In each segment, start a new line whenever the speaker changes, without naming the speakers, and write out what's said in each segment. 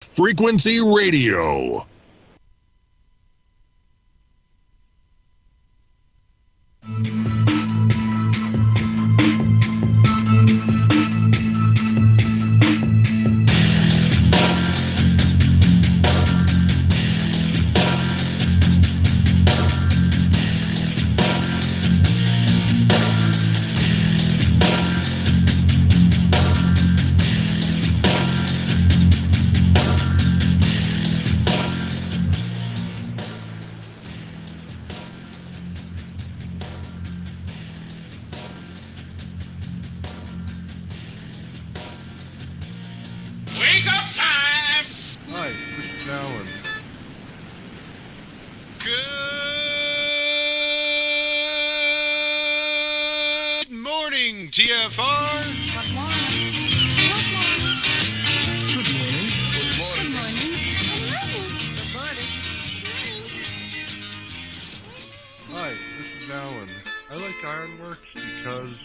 Frequency Radio.
TFR.
Good morning.
Good morning.
Good morning. Good morning.
Hi, this is Alan. I like Ironworx because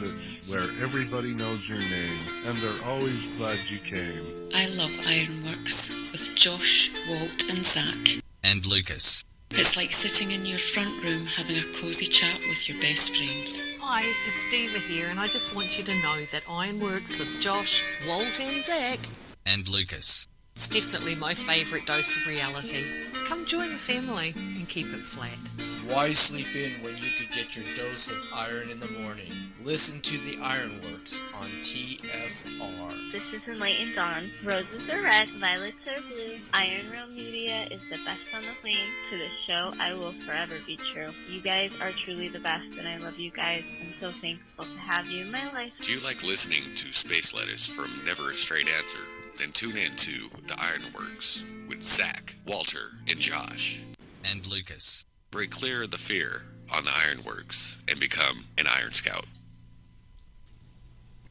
it's where everybody knows your name, and they're always glad you came.
I love Ironworx with Josh, Walt and Zach.
And Lucas.
It's like sitting in your front room having a cosy chat with your best friends.
Hi, it's Diva here, and I just want you to know that Ironworx with Josh, Walt and Zach.
And Lucas.
It's definitely my favourite dose of reality. Come join the family and keep it flat.
Why sleep in when you could get your dose of iron in the morning? Listen to the Ironworx on TFR.
This is Enlightened Dawn. Roses are red, violets are blue. Iron Rail Media is the best on the plane. To this show, I will forever be true. You guys are truly the best, and I love you guys. I'm so thankful to have you in my life.
Do you like listening to Space Letters from Never a Straight Answer? Then tune in to the Ironworx with Zach, Walter, and Josh.
And Lucas.
Break clear of the fear on the Ironworx and become an Iron Scout.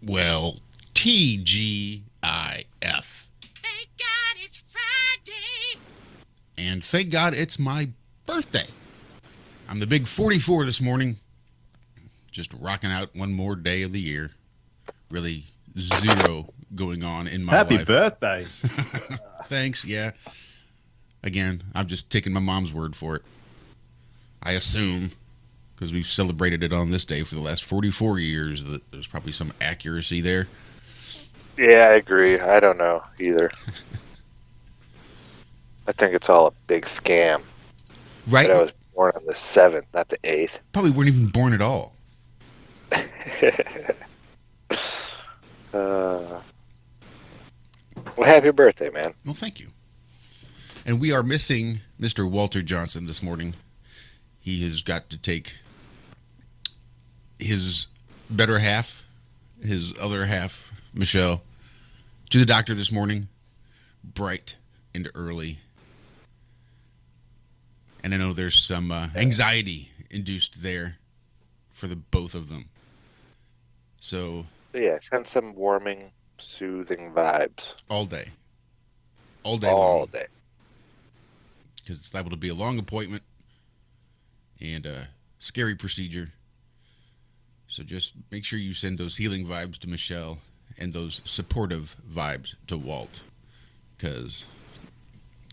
Well, TGIF.
Thank God it's Friday.
And thank God it's my birthday. I'm the big 44 this morning. Just rocking out one more day of the year. Really zero going on in my life.
Happy birthday.
Thanks, yeah. Again, I'm just taking my mom's word for it. I assume, because we've celebrated it on this day for the last 44 years, that there's probably some accuracy there.
Yeah, I agree. I don't know either. I think it's all a big scam.
Right.
But I was born on the 7th, not the 8th.
Probably weren't even born at all.
Well, happy birthday, man.
Well, thank you. And we are missing Mr. Walter Johnson this morning. He has got to take his better half, his other half, Michelle, to the doctor this morning, bright and early. And I know there's some anxiety induced there for the both of them. So
yeah, send some warming, soothing vibes.
All day. All day. Because it's liable to be a long appointment and a scary procedure. So just make sure you send those healing vibes to Michelle and those supportive vibes to Walt, because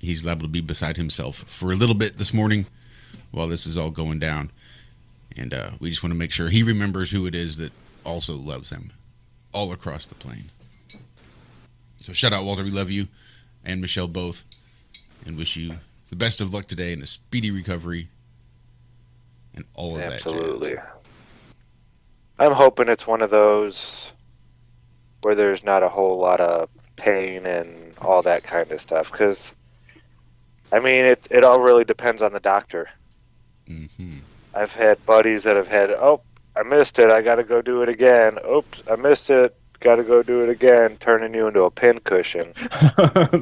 he's liable to be beside himself for a little bit this morning while this is all going down. And we just want to make sure he remembers who it is that also loves him all across the plane. So shout out, Walter. We love you and Michelle both, and wish you the best of luck today and a speedy recovery and all of that.
Absolutely. I'm hoping it's one of those where there's not a whole lot of pain and all that kind of stuff. Because, I mean, it all really depends on the doctor.
Mm-hmm.
I've had buddies that have had, I missed it, I got to go do it again. Oops, I missed it, got to go do it again, turning you into a pincushion.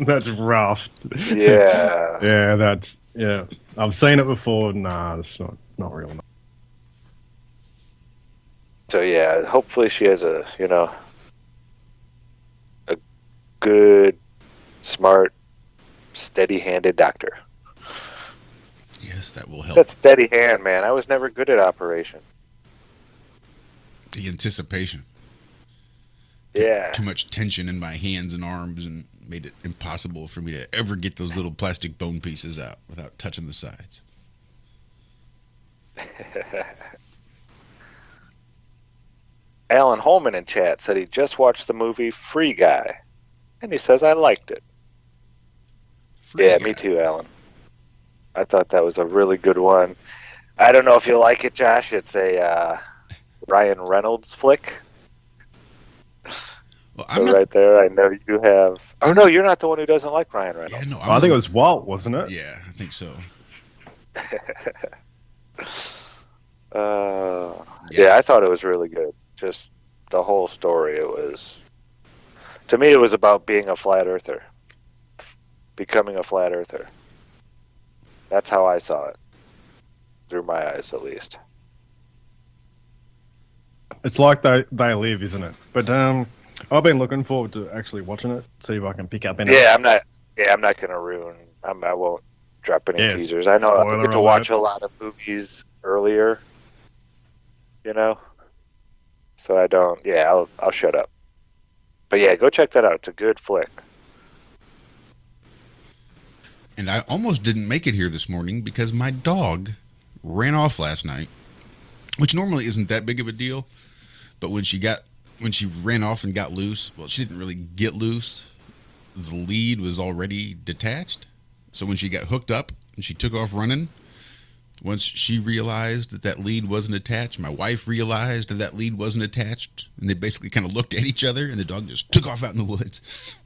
That's rough.
Yeah.
Yeah, I've seen it before. Nah, that's not real.
So yeah, hopefully she has a good, smart, steady-handed doctor.
Yes, that will help.
That steady hand, man. I was never good at operation.
The anticipation.
Yeah.
Too much tension in my hands and arms and made it impossible for me to ever get those little plastic bone pieces out without touching the sides.
Alan Holman in chat said he just watched the movie Free Guy, and he says, I liked it. Me too, Alan. I thought that was a really good one. I don't know if you like it, Josh. It's a Ryan Reynolds flick.
Well,
right there, I know you have... Oh, no, you're not the one who doesnn't like Ryan Reynolds.
Yeah, no,
I think it was Walt, wasn't it?
Yeah, I think so.
Yeah, I thought it was really good. Just the whole story, to me, it was about being a flat earther. Becoming a flat earther. That's how I saw it. Through my eyes, at least.
It's like they live, isn't it? But I've been looking forward to actually watching it, see if I can pick up any.
Yeah, I'm not gonna ruin. I won't drop any teasers. I know I get to watch a lot of movies earlier. You know, so I don't. Yeah, I'll shut up. But yeah, go check that out. It's a good flick.
And I almost didn't make it here this morning because my dog ran off last night, which normally isn't that big of a deal. But when she ran off and got loose, well, she didn't really get loose. The lead was already detached. So when she got hooked up and she took off running, once she realized that lead wasn't attached, my wife realized that lead wasn't attached, and they basically kind of looked at each other, and the dog just took off out in the woods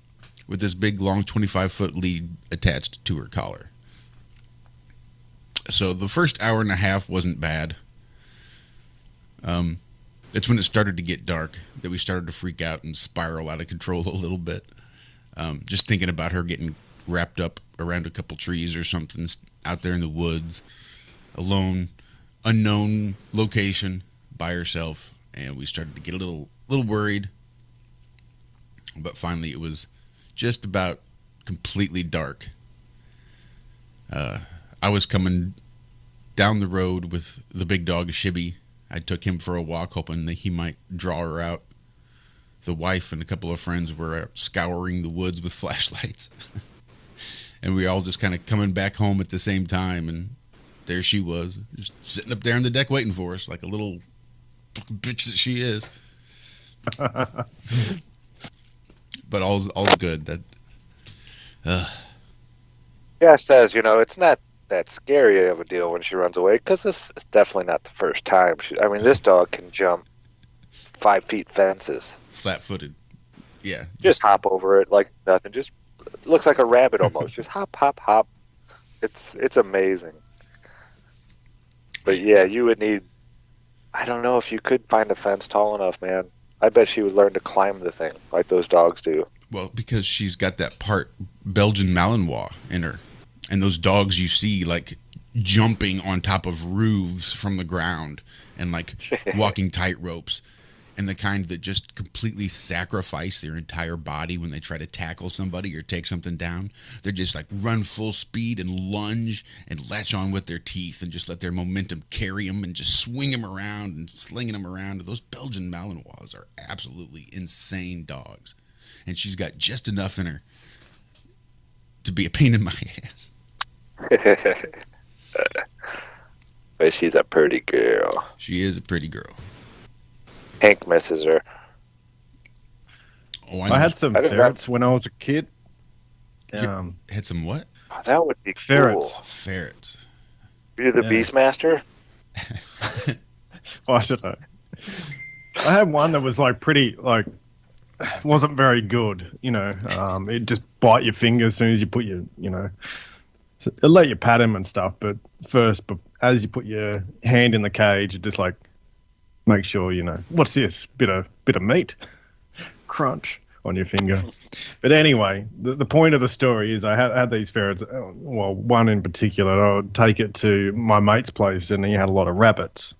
with this big, long 25-foot lead attached to her collar. So the first hour and a half wasn't bad. It's when it started to get dark that we started to freak out and spiral out of control a little bit. Just thinking about her getting wrapped up around a couple trees or something out there in the woods, alone, unknown location, by herself, and we started to get a little worried. But finally, it was just about completely dark. I was coming down the road with the big dog Shibby. I took him for a walk, hoping that he might draw her out. The wife and a couple of friends were out scouring the woods with flashlights. And we were all just kind of coming back home at the same time, and there she was, just sitting up there on the deck waiting for us, like a little bitch that she is. But all's good.
Josh says, it's not that scary of a deal when she runs away, because this is definitely not the first time. This dog can jump 5 feet fences.
Flat-footed. Yeah.
Just hop over it like nothing. Just looks like a rabbit almost. Just hop, hop, hop. It's amazing. But yeah, you would need... I don't know if you could find a fence tall enough, man. I bet she would learn to climb the thing like those dogs do.
Well, because she's got that part Belgian Malinois in her. And those dogs you see, like, jumping on top of roofs from the ground and, like, walking tight ropes. And the kind that just completely sacrifice their entire body when they try to tackle somebody or take something down. They're just like run full speed and lunge and latch on with their teeth and just let their momentum carry them and just swing them around and slinging them around. Those Belgian Malinois are absolutely insane dogs. And she's got just enough in her to be a pain in my ass.
But she's a pretty girl.
She is a pretty girl.
Hank misses her.
Oh,
I had some ferrets when I was a kid.
Had some what?
Oh, that would be
ferrets.
Cool.
Ferrets.
You're the Beastmaster?
I don't know. I had one that was wasn't very good. It just bite your finger as soon as you put so it'll let you pat him and stuff. But as you put your hand in the cage, it just make sure what's this bit of meat crunch on your finger. But anyway, the point of the story is I had these ferrets. Well, one in particular, I would take it to my mate's place, and he had a lot of rabbits,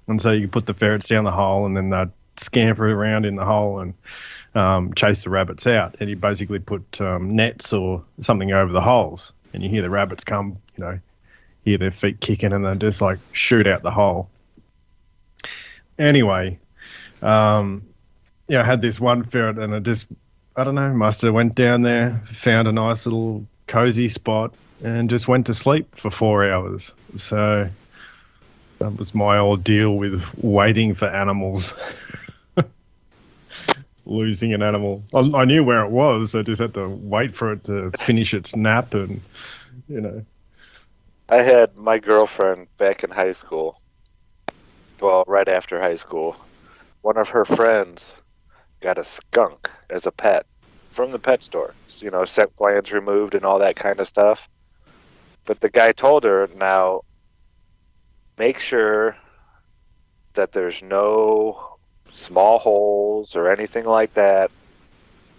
and so you put the ferrets down the hole, and then they'd scamper around in the hole and chase the rabbits out. And you basically put nets or something over the holes, and you hear the rabbits come, hear their feet kicking, and then just shoot out the hole. Anyway, I had this one ferret, and I don't know, must have went down there, found a nice little cozy spot, and just went to sleep for 4 hours. So that was my ordeal with waiting for animals. Losing an animal. I knew where it was. I just had to wait for it to finish its nap, and
I had my girlfriend back in high school. Well, right after high school, one of her friends got a skunk as a pet from the pet store. Scent glands removed and all that kind of stuff. But the guy told her, now, make sure that there's no small holes or anything like that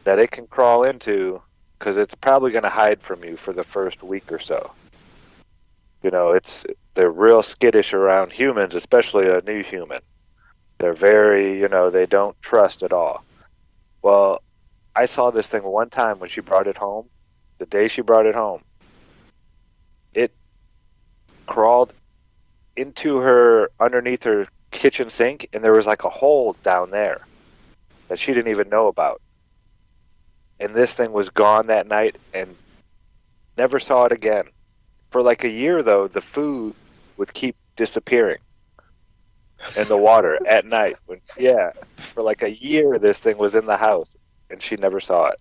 it can crawl into, because it's probably going to hide from you for the first week or so. They're real skittish around humans, especially a new human. They're very, they don't trust at all. Well, I saw this thing one time when she brought it home. The day she brought it home, it crawled underneath her kitchen sink, and there was like a hole down there that she didn't even know about. And this thing was gone that night and never saw it again. For like a year, though, the food would keep disappearing in the water at night. For like a year, this thing was in the house, and she never saw it.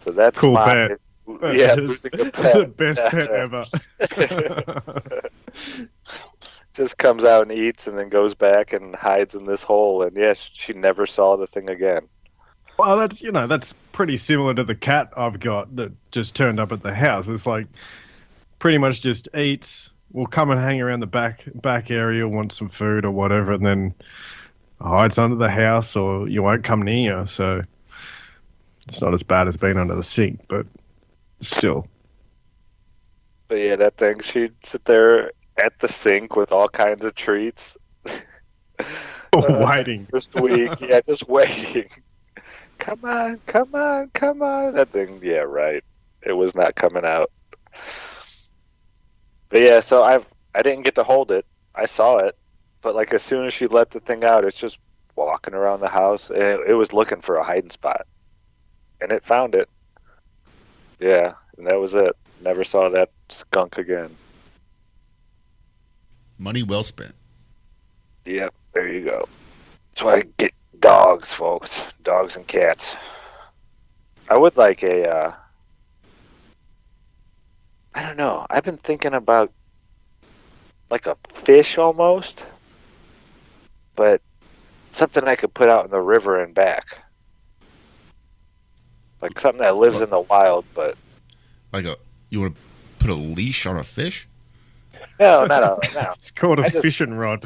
So that's
cool pet.
Losing a pet.
The best pet ever.
Just comes out and eats, and then goes back and hides in this hole. And she never saw the thing again.
Well, that's pretty similar to the cat I've got that just turned up at the house. It's like pretty much just eats, will come and hang around the back area, want some food or whatever, and then hides under the house, or you won't come near you. So it's not as bad as being under the sink, but still.
But yeah, that thing, she'd sit there at the sink with all kinds of treats.
Waiting.
First week, just waiting. Come on. That thing, right. It was not coming out. But so I didn't get to hold it. I saw it. But like as soon as she let the thing out, it's just walking around the house. And it was looking for a hiding spot. And it found it. Yeah, and that was it. Never saw that skunk again.
Money well spent.
Yep, there you go. That's why I get dogs, folks. Dogs and cats. I would like I don't know. I've been thinking about like a fish almost, but something I could put out in the river and back. Like something that lives in the wild, but...
You want to put a leash on a fish?
No.
It's called a fishing rod.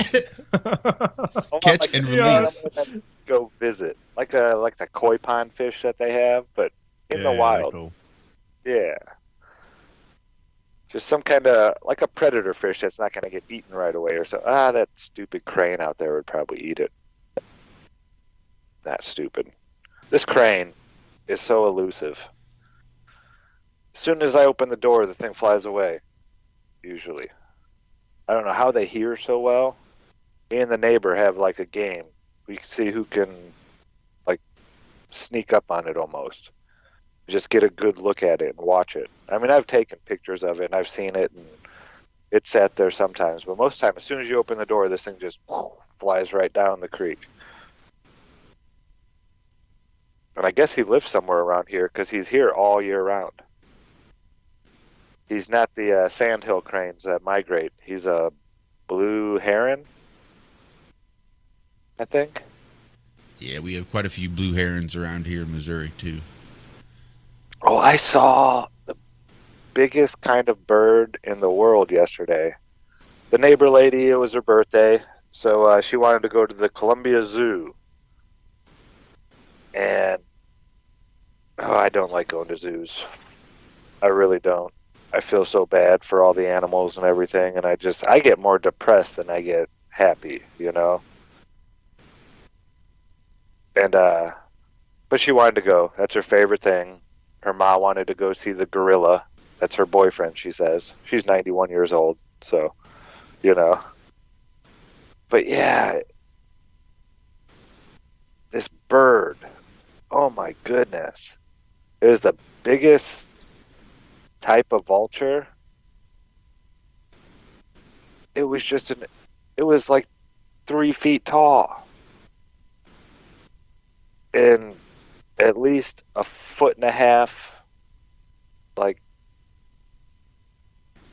Catch and release.
Go visit. Like the koi pond fish that they have, but in the wild.
Cool.
Yeah. Just some kind of, like a predator fish that's not going to get eaten right away or so. That stupid crane out there would probably eat it. Not stupid. This crane is so elusive. As soon as I open the door, the thing flies away. Usually. I don't know how they hear so well. Me and the neighbor have like a game. We can see who can like sneak up on it almost. Just get a good look at it and watch it. I mean, I've taken pictures of it and I've seen it, and it's sat there sometimes. But most of the time, as soon as you open the door, this thing just flies right down the creek. And I guess he lives somewhere around here because he's here all year round. He's not the sandhill cranes that migrate. He's a blue heron, I think.
Yeah, we have quite a few blue herons around here in Missouri, too.
Oh, I saw the biggest kind of bird in the world yesterday. The neighbor lady, it was her birthday, so she wanted to go to the Columbia Zoo. And, I don't like going to zoos. I really don't. I feel so bad for all the animals and everything, and I get more depressed than I get happy, you know? And, but she wanted to go. That's her favorite thing. Her ma wanted to go see the gorilla. That's her boyfriend, she says. She's 91 years old, so, you know. But yeah, this bird. Oh my goodness. It was the biggest type of vulture. It was like 3 feet tall. And at least 1.5 feet, like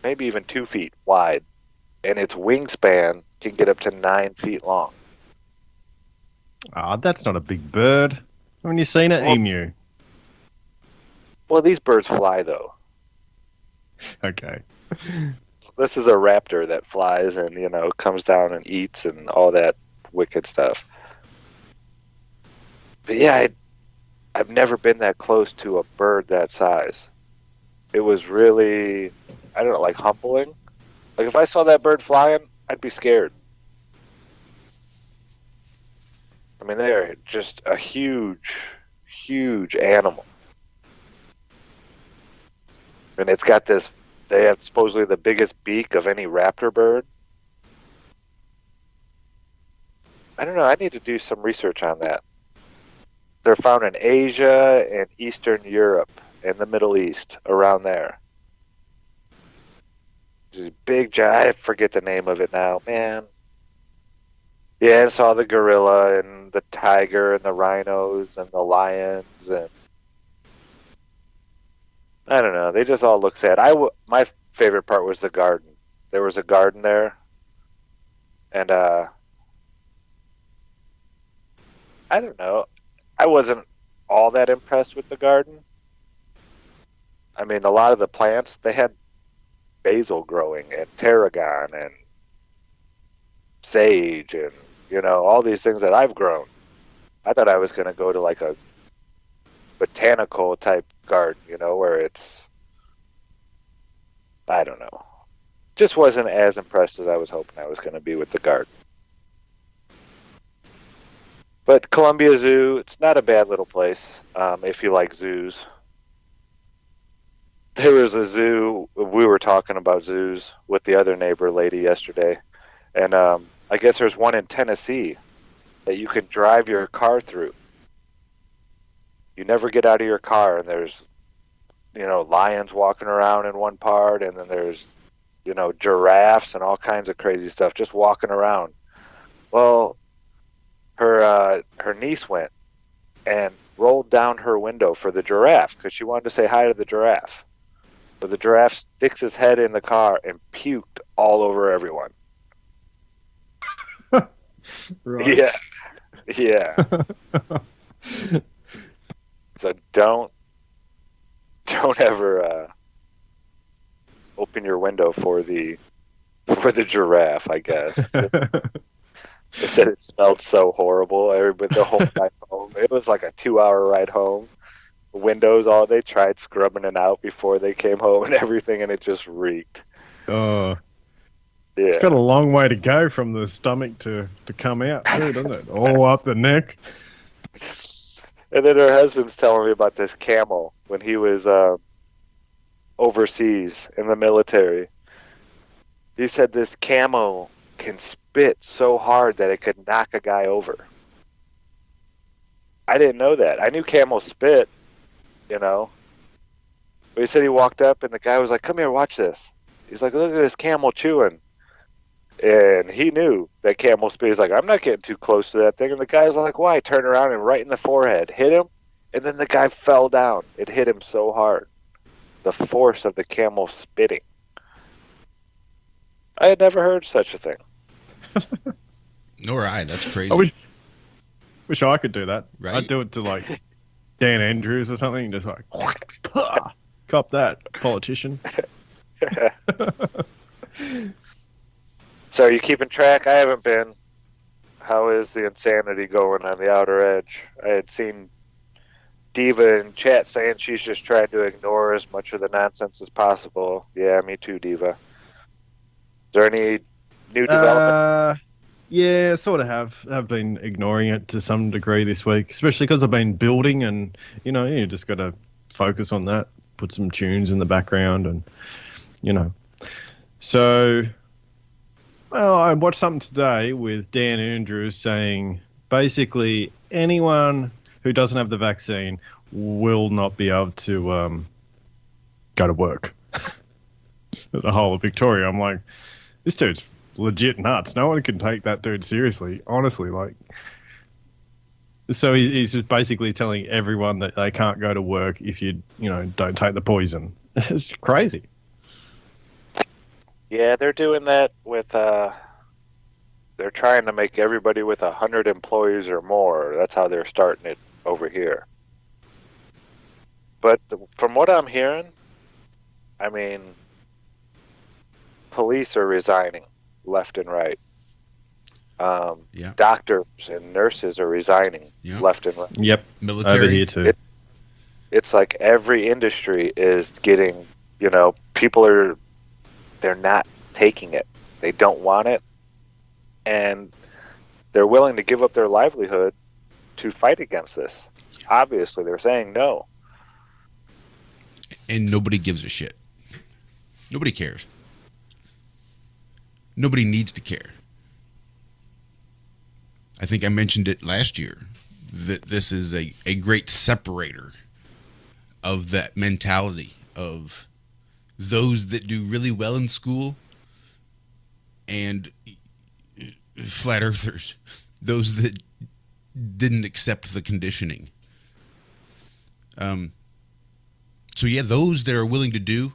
maybe even 2 feet wide. And its wingspan can get up to 9 feet long.
That's not a big bird. Haven't you seen an emu?
Well, these birds fly, though.
Okay.
This is a raptor that flies and, comes down and eats and all that wicked stuff. But yeah, I've never been that close to a bird that size. It was really, I don't know, like humbling. Like if I saw that bird flying, I'd be scared. I mean, they're just a huge, huge animal. And it's got this, they have supposedly the biggest beak of any raptor bird. I don't know, I need to do some research on that. They're found in Asia and Eastern Europe and the Middle East, around there. This big giant, I forget the name of it now, man. Yeah, I saw the gorilla and the tiger and the rhinos and the lions and I don't know. They just all look sad. My favorite part was the garden. There was a garden there, and I don't know. I wasn't all that impressed with the garden. I mean, a lot of the plants, they had basil growing and tarragon and sage and, all these things that I've grown. I thought I was going to go to like a botanical type garden, where it's, I don't know. Just wasn't as impressed as I was hoping I was going to be with the garden. But Columbia Zoo, it's not a bad little place if you like zoos. There was a zoo, we were talking about zoos with the other neighbor lady yesterday, and I guess there's one in Tennessee that you can drive your car through. You never get out of your car, and there's, lions walking around in one part, and then there's, giraffes and all kinds of crazy stuff just walking around. Well, her niece went and rolled down her window for the giraffe because she wanted to say hi to the giraffe. But the giraffe sticks his head in the car and puked all over everyone.
Right.
Yeah. So don't ever open your window for the giraffe, I guess. They said it smelled so horrible. Everybody, the whole ride home. It was like a 2-hour ride home. The windows, they tried scrubbing it out before they came home and everything, and it just reeked.
Oh.
Yeah.
It's got a long way to go from the stomach to come out too, doesn't it? All up the neck.
And then her husband's telling me about this camel when he was overseas in the military. He said this camel can spit so hard that it could knock a guy over. I didn't know that. I knew camels spit, But he said he walked up and the guy was like, "Come here, watch this." He's like, "Look at this camel chewing." And he knew that camel spit. He's like, "I'm not getting too close to that thing." And the guy's like, "Why?" Turned around and right in the forehead, hit him. And then the guy fell down. It hit him so hard. The force of the camel spitting. I had never heard such a thing.
Nor I. That's crazy.
I wish I could do that.
Right?
I'd do it to like Dan Andrews or something. Just like, cop that, politician.
So are you keeping track? I haven't been. How is the insanity going on the outer edge? I had seen Diva in chat saying she's just trying to ignore as much of the nonsense as possible. Yeah, me too, Diva. Is there any new development?
Yeah, sort of have been ignoring it to some degree this week, especially because I've been building and, you just got to focus on that, put some tunes in the background and, So, well, I watched something today with Dan Andrews saying basically anyone who doesn't have the vaccine will not be able to go to work. The whole of Victoria. I'm like, this dude's legit nuts. No one can take that dude seriously, honestly. Like, so he's just basically telling everyone that they can't go to work if you don't take the poison. It's crazy.
Yeah, they're doing that with. They're trying to make everybody with 100 employees or more. That's how they're starting it over here. But from what I'm hearing, I mean, police are resigning left and right. Doctors and nurses are resigning left and right.
Yep,
military
over here too.
It's like every industry is getting, they're not taking it. They don't want it. And they're willing to give up their livelihood to fight against this. Obviously, they're saying no.
And nobody gives a shit. Nobody cares. Nobody needs to care. I think I mentioned it last year that this is a great separator of that mentality of those that do really well in school and flat earthers, those that didn't accept the conditioning. So yeah, those that are willing to do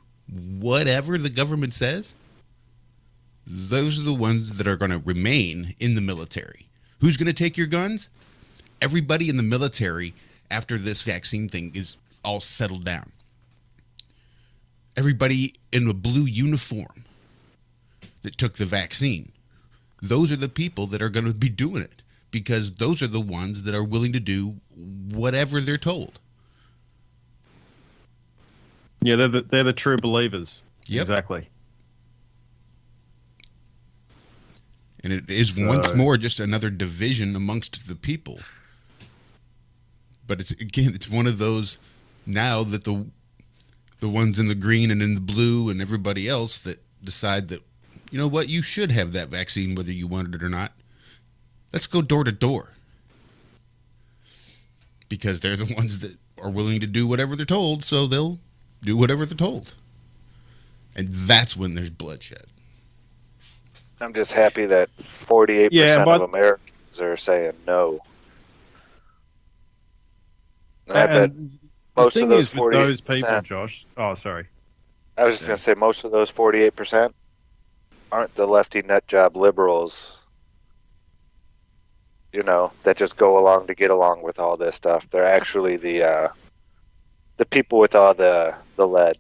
whatever the government says, those are the ones that are going to remain in the military. Who's going to take your guns? Everybody in the military after this vaccine thing is all settled down. Everybody in a blue uniform that took the vaccine, those are the people that are going to be doing it because those are the ones that are willing to do whatever they're told.
Yeah, they're the true believers.
Yep.
Exactly.
And it is once more just another division amongst the people. But it's one of those now that the ones in the green and in the blue and everybody else that decide that, you know what, you should have that vaccine whether you wanted it or not. Let's go door to door. Because they're the ones that are willing to do whatever they're told, so they'll do whatever they're told. And that's when there's bloodshed.
I'm just happy that 48% of Americans are saying no. And I bet most of those 48%,
those people, Josh. Oh, sorry.
I was just going to say most of those 48% aren't the lefty nut job liberals, that just go along to get along with all this stuff. They're actually the people with all the lead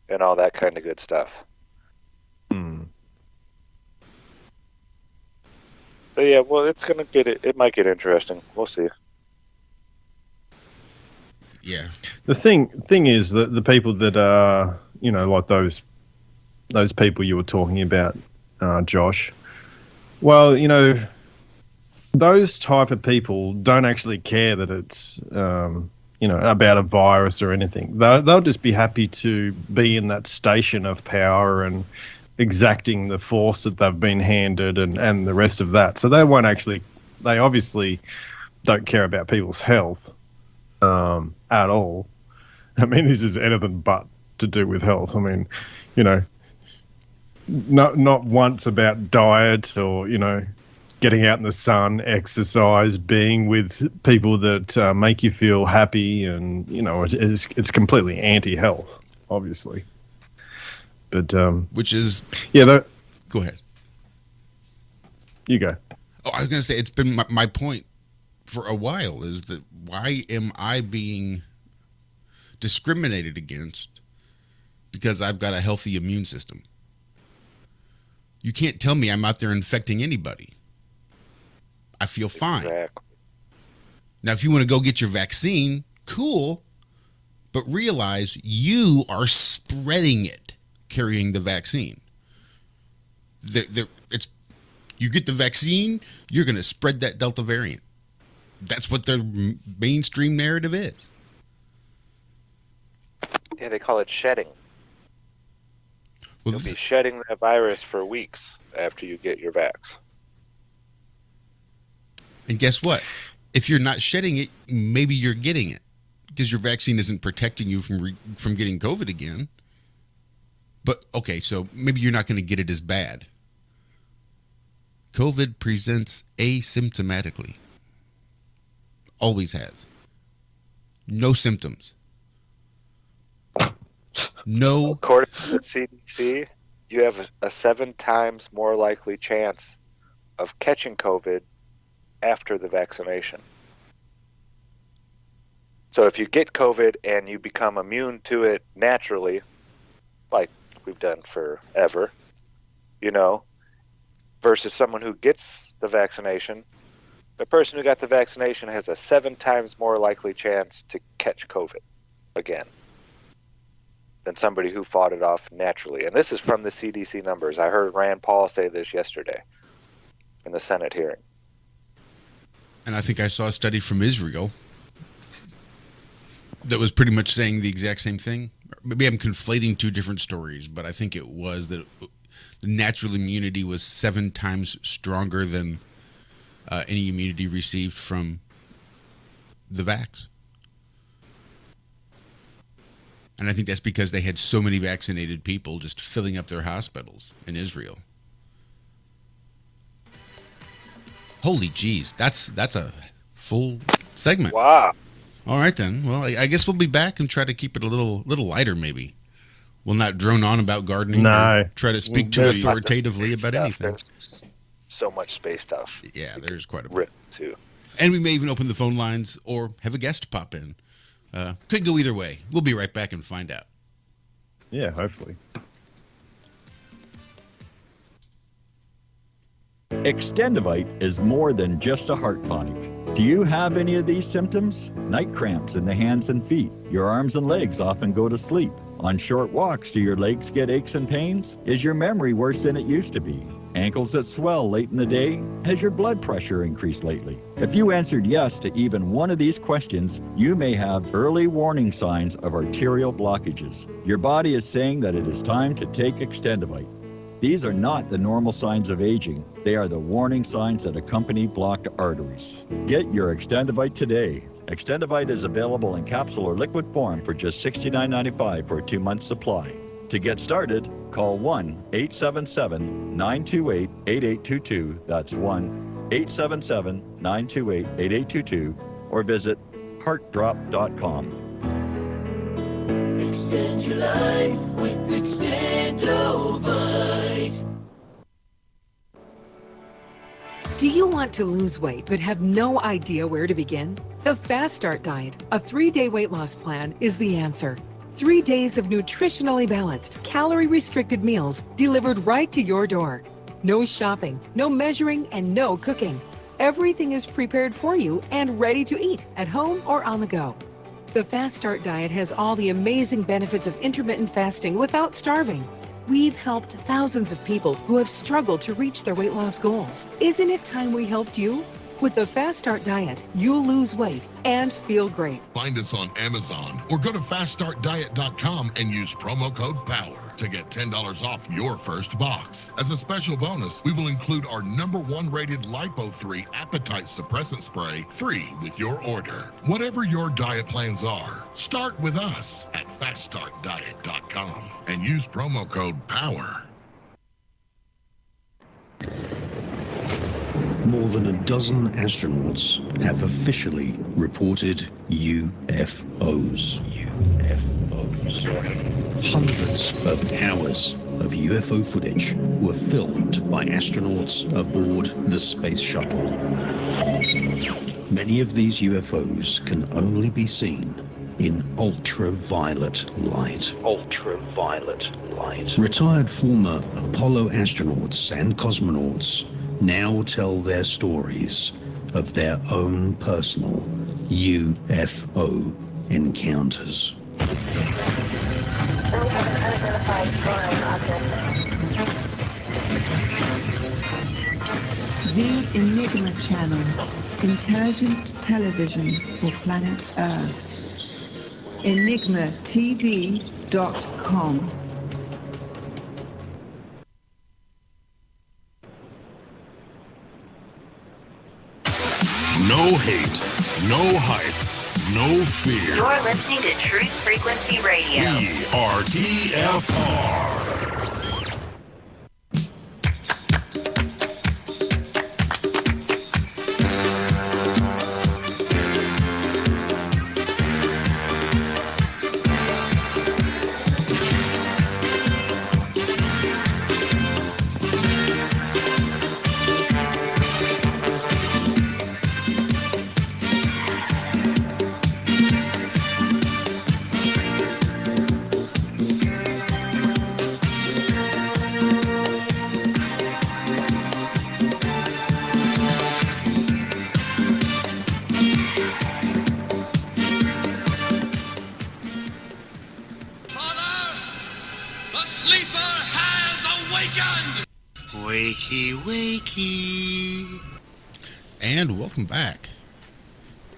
and all that kind of good stuff. But yeah, well, it might get interesting. We'll see.
Yeah.
The thing is that the people that are, like those people you were talking about, Josh. Well, those type of people don't actually care that it's, about a virus or anything. They'll just be happy to be in that station of power and exacting the force that they've been handed and the rest of that. So they obviously don't care about people's health at all. I mean, this is anything but to do with health. I mean, not once about diet or, getting out in the sun, exercise, being with people that make you feel happy, and it's completely anti-health, obviously. But
which is go ahead.
You go.
Oh, I was going to say it's been my point for a while is that why am I being discriminated against because I've got a healthy immune system? You can't tell me I'm out there infecting anybody. I feel fine.
Exactly.
Now, if you want to go get your vaccine, cool, but realize you are spreading it, carrying the vaccine. You get the vaccine, you're going to spread that Delta variant. That's what their mainstream narrative is.
Yeah, they call it shedding.
Well,
You'll be shedding that virus for weeks after you get your vax.
And guess what? If you're not shedding it, maybe you're getting it because your vaccine isn't protecting you from getting COVID again. But, okay, so maybe you're not going to get it as bad. COVID presents asymptomatically. Always has. No symptoms. No.
According to the CDC, you have a 7 times more likely chance of catching COVID after the vaccination. So if you get COVID and you become immune to it naturally, like we've done forever, versus someone who gets the vaccination, the person who got the vaccination has a 7 times more likely chance to catch COVID again than somebody who fought it off naturally. And this is from the CDC numbers. I heard Rand Paul say this yesterday in the Senate hearing.
And I think I saw a study from Israel that was pretty much saying the exact same thing. Maybe I'm conflating two different stories, but I think it was that the natural immunity was 7 times stronger than any immunity received from the vax. And I think that's because they had so many vaccinated people just filling up their hospitals in Israel. Holy jeez, that's a full segment.
Wow.
All right then. Well, I guess we'll be back and try to keep it a little lighter maybe. We'll not drone on about gardening or try to speak too authoritatively about anything.
There's so much space stuff.
Yeah, there's quite a bit.
Too.
And we may even open the phone lines or have a guest pop in. Could go either way. We'll be right back and find out.
Yeah, hopefully.
Extendivite is more than just a heart tonic. Do you have any of these symptoms? Night cramps in the hands and feet. Your arms and legs often go to sleep. On short walks, do your legs get aches and pains? Is your memory worse than it used to be? Ankles that swell late in the day? Has your blood pressure increased lately? If you answered yes to even one of these questions, you may have early warning signs of arterial blockages. Your body is saying that it is time to take Extendivite. These are not the normal signs of aging. They are the warning signs that accompany blocked arteries. Get your Extendivite today. Extendivite is available in capsule or liquid form for just $69.95 for a 2-month supply. To get started, call 1-877-928-8822. That's 1-877-928-8822 or visit heartdrop.com.
Extend your life with Extendivite.
Do you want to lose weight but have no idea where to begin? The Fast Start Diet, a 3-day weight loss plan, is the answer. 3 days of nutritionally balanced, calorie-restricted meals delivered right to your door. No shopping, no measuring, and no cooking. Everything is prepared for you and ready to eat at home or on the go. The Fast Start Diet has all the amazing benefits of intermittent fasting without starving. We've helped thousands of people who have struggled to reach their weight loss goals. Isn't it time we helped you? With the Fast Start Diet, you'll lose weight and feel great.
Find us on Amazon or go to faststartdiet.com and use promo code POWER to get $10 off your first box. As a special bonus, we will include our #1 rated Lipo3 appetite suppressant spray free with your order. Whatever your diet plans are, start with us at faststartdiet.com and use promo code POWER.
More than a dozen astronauts have officially reported UFOs. Hundreds of hours of UFO footage were filmed by astronauts aboard the space shuttle. Many of these UFOs can only be seen in ultraviolet light. Retired former Apollo astronauts and cosmonauts now tell their stories of their own personal UFO encounters.
The Enigma Channel, intelligent television for planet Earth. EnigmaTV.com.
No hate, no hype, no fear.
You're listening to Truth Frequency Radio.
We are TFR.
And welcome back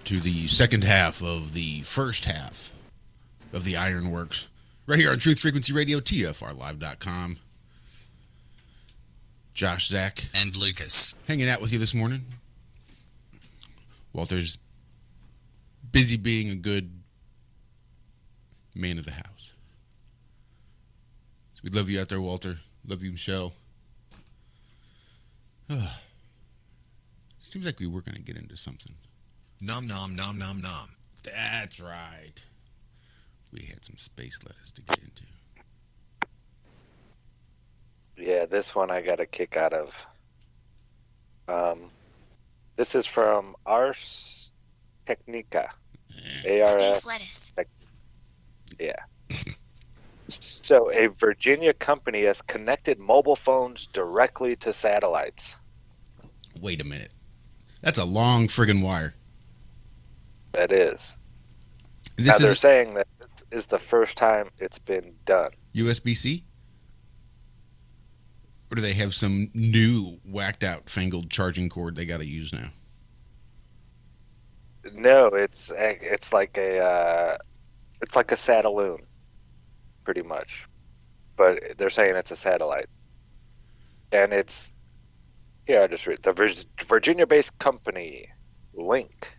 to the second half of the first half of the Ironworx, right here on Truth Frequency Radio, TFRlive.com. Josh, Zach,
and Lucas
hanging out with you this morning. Walter's busy being a good man of the house. So we love you out there, Walter. Love you, Michelle. Seems like we were going to get into something.
Nom nom nom nom nom.
That's right. We had some space lettuce to get into.
Yeah, this one I got a kick out of. This is from Ars Technica.
Space lettuce.
Yeah. So, a Virginia company has connected mobile phones directly to satellites.
Wait a minute. That's a long friggin' wire.
That is. Now they're saying that this is the first time it's been done.
USB-C? Or do they have some new whacked out fangled charging cord they got to use now?
No, it's like a Sataloon, pretty much. But they're saying it's a satellite, and it's here. I just read the Virginia-based company Link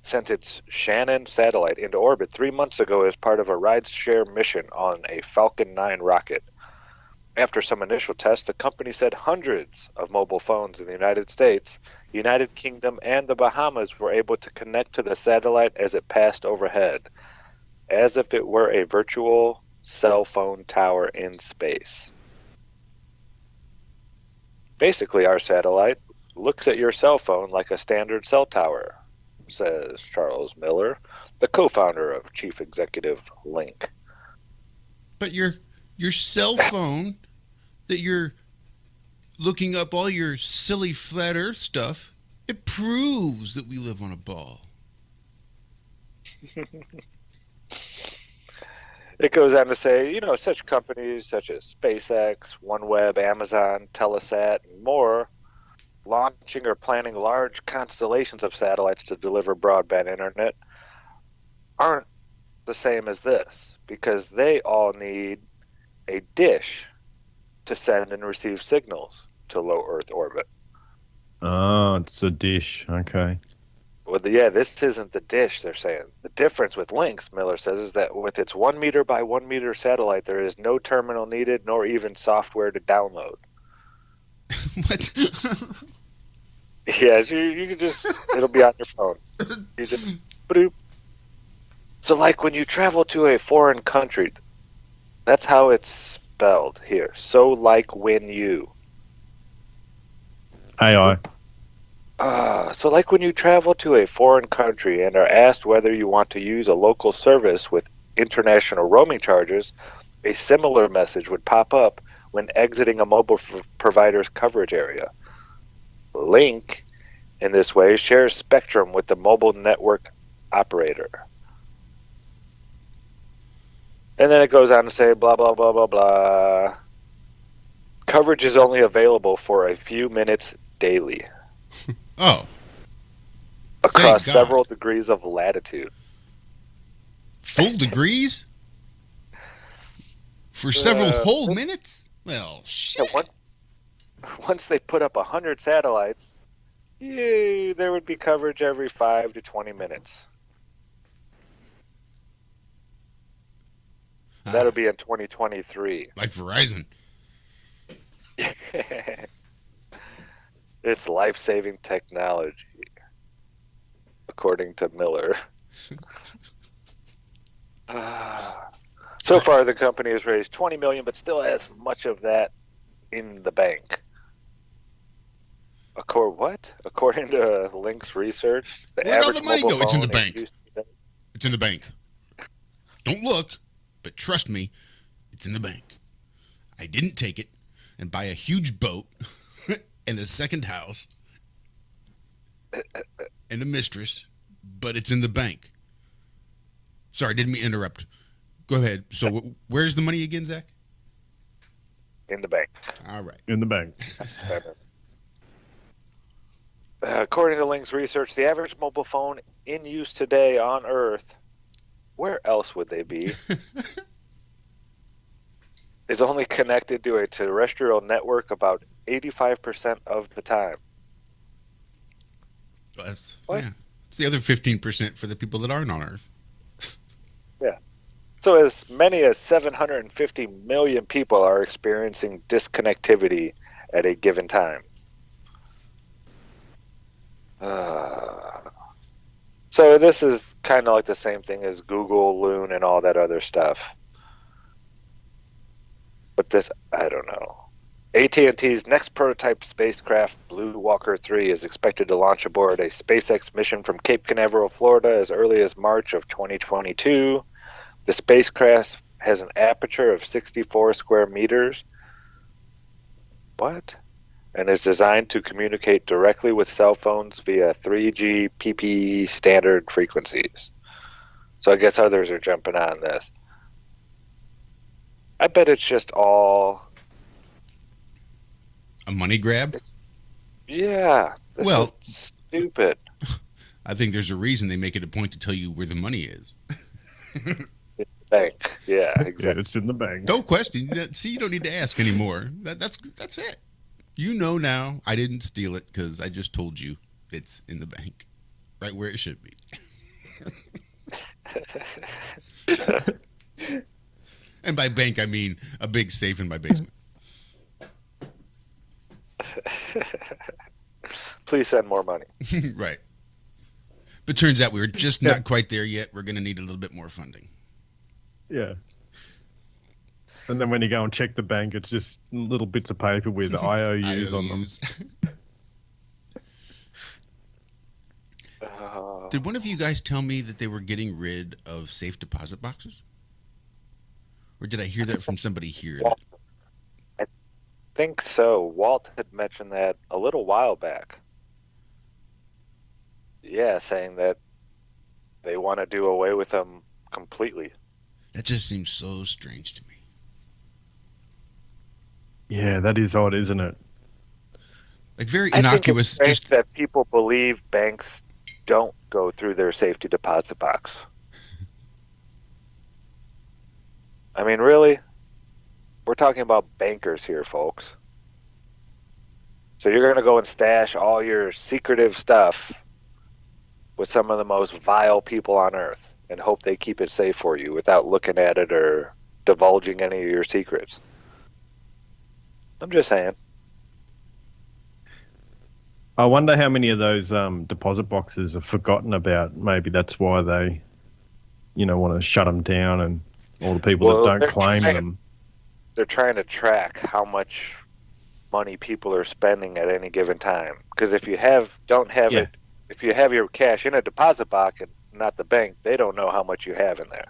sent its Shannon satellite into orbit 3 months ago as part of a rideshare mission on a Falcon 9 rocket. After some initial tests, the company said hundreds of mobile phones in the United States, United Kingdom, and the Bahamas were able to connect to the satellite as it passed overhead, as if it were a virtual cell phone tower in space. Basically, our satellite looks at your cell phone like a standard cell tower, says Charles Miller, the co-founder of Chief Executive Link.
But your cell phone that you're looking up all your silly flat earth stuff, it proves that we live on a ball.
It goes on to say, such companies such as SpaceX, OneWeb, Amazon, Telesat, and more launching or planning large constellations of satellites to deliver broadband internet aren't the same as this, because they all need a dish to send and receive signals to low Earth orbit.
Oh, it's a dish. Okay.
Well, this isn't the dish, they're saying. The difference with Lynx, Miller says, is that with its 1 meter by 1 meter satellite, there is no terminal needed, nor even software to download.
What?
Yeah, you can just, it'll be on your phone. You just, boop. So like when you travel to a foreign country, that's how it's spelled here. So like when you.
AI.
So like when you travel to a foreign country and are asked whether you want to use a local service with international roaming charges, a similar message would pop up when exiting a mobile provider's coverage area. Link, in this way, shares spectrum with the mobile network operator. And then it goes on to say, blah, blah, blah, blah, blah. Coverage is only available for a few minutes daily.
Oh.
Across several degrees of latitude.
Full degrees? For several whole minutes? Well, shit.
Once they put up 100 satellites, Yeah, there would be coverage every 5 to 20 minutes. That'll be in 2023.
Like Verizon.
It's life-saving technology, according to Miller. So far, the company has raised $20 million, but still has much of that in the bank. According to Link's research, the
Where'd all
average
the money
mobile
go? It's in the
phone
bank.
used to-
It's in the bank. Don't look, but trust me, it's in the bank. I didn't take it and buy a huge boat and a second house and a mistress, but it's in the bank. Sorry, didn't mean to interrupt. Go ahead. So where's the money again, Zach?
In the bank.
All right.
In the bank.
According to Link's research, the average mobile phone in use today on Earth, where else would they be, is only connected to a terrestrial network about 85% of the time.
Well, it's the other 15% for the people that aren't on Earth.
Yeah. So as many as 750 million people are experiencing disconnectivity at a given time. So this is kind of like the same thing as Google, Loon, and all that other stuff. But this, I don't know. AT&T's next prototype spacecraft, Blue Walker 3, is expected to launch aboard a SpaceX mission from Cape Canaveral, Florida, as early as March of 2022. The spacecraft has an aperture of 64 square meters. What? And is designed to communicate directly with cell phones via 3G PPE standard frequencies. So I guess others are jumping on this. I bet it's just all
a money grab?
Yeah.
Well,
stupid.
I think there's a reason they make it a point to tell you where the money is.
Bank. Yeah, exactly.
Yeah, it's in the bank.
No question. See, you don't need to ask anymore. That's it. You know now. I didn't steal it because I just told you it's in the bank, right where it should be. And by bank, I mean a big safe in my basement.
Please send more money.
Right. But turns out we were just not quite there yet. We're going to need a little bit more funding.
Yeah. And then when you go and check the bank, it's just little bits of paper with IOUs on them.
Did one of you guys tell me that they were getting rid of safe deposit boxes? Or did I hear that from somebody here?
I think so. Walt had mentioned that a little while back. Yeah, saying that they want to do away with them completely.
That just seems so strange to me.
Yeah, that is odd, isn't it?
Like very innocuous.
I think it's strange that people believe banks don't go through their safety deposit box. I mean, really? We're talking about bankers here, folks. So you're going to go and stash all your secretive stuff with some of the most vile people on earth and hope they keep it safe for you without looking at it or divulging any of your secrets. I'm just saying.
I wonder how many of those deposit boxes are forgotten about. Maybe that's why they, want to shut them down, and all the people that don't claim them.
They're trying to track how much money people are spending at any given time. Because if you don't have it, if you have your cash in a deposit box and not the bank, they don't know how much you have in there.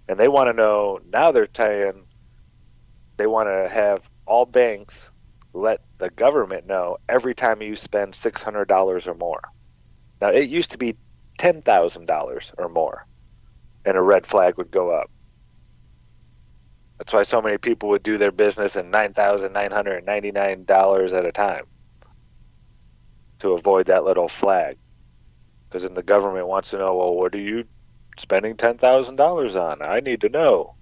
And they want to know, now they're saying they want to have all banks let the government know every time you spend $600 or more. Now, it used to be $10,000 or more, and a red flag would go up. That's why so many people would do their business in $9,999 at a time to avoid that little flag. Because then the government wants to know, well, what are you spending $10,000 on? I need to know.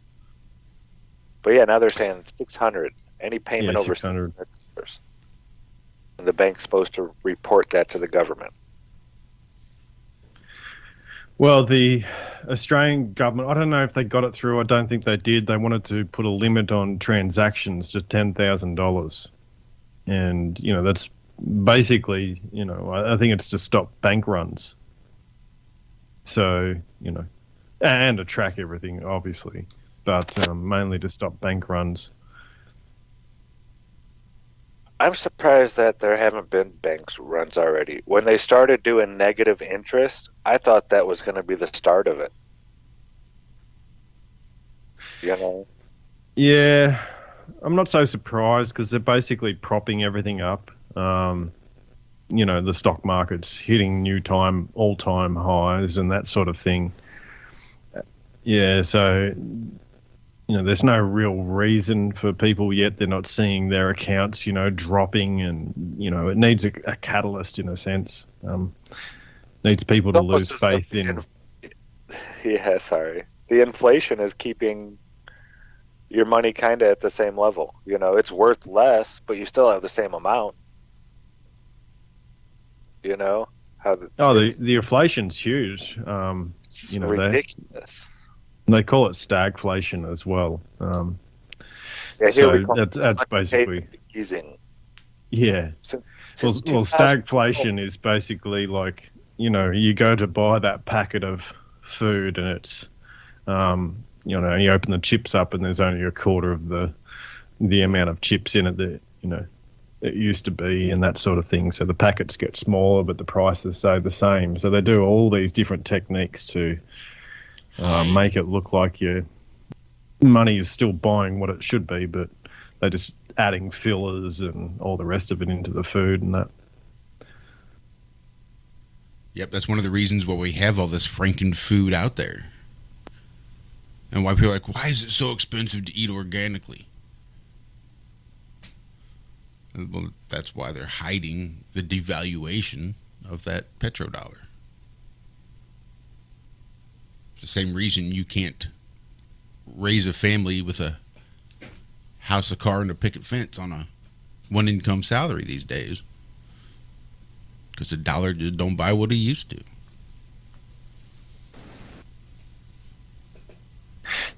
But yeah, now they're saying $600. Any payment over $600. And the bank's supposed to report that to the government.
Well, the Australian government, I don't know if they got it through. I don't think they did. They wanted to put a limit on transactions to $10,000. And, you know, that's basically, you know, I think it's to stop bank runs. So, you know, and to track everything, obviously, but mainly to stop bank runs.
I'm surprised that there haven't been banks runs already. When they started doing negative interest, I thought that was going to be the start of it. You know?
Yeah, I'm not so surprised because they're basically propping everything up. You know, the stock market's hitting new all-time highs and that sort of thing. Yeah, so, you know, there's no real reason for people yet. They're not seeing their accounts, you know, dropping, and, you know, it needs a catalyst in a sense. Needs people to lose faith in.
Yeah, sorry. The inflation is keeping your money kind of at the same level. You know, it's worth less, but you still have the same amount. You know?
The inflation's huge.
It's
you know,
ridiculous.
They call it stagflation as well.
Yeah, here
so
we call
that's basically
easing.
Yeah. Well, stagflation is basically like, you know, you go to buy that packet of food and it's, you know, you open the chips up and there's only a quarter of the amount of chips in it that, you know, it used to be, and that sort of thing. So the packets get smaller, but the prices stay the same. So they do all these different techniques to make it look like your money is still buying what it should be, but they're just adding fillers and all the rest of it into the food and that.
Yep, that's one of the reasons why we have all this Franken food out there. And why people are like, why is it so expensive to eat organically? Well, that's why they're hiding the devaluation of that petrodollar. It's the same reason you can't raise a family with a house, a car, and a picket fence on a one-income salary these days. Because the dollar just don't buy what it used to.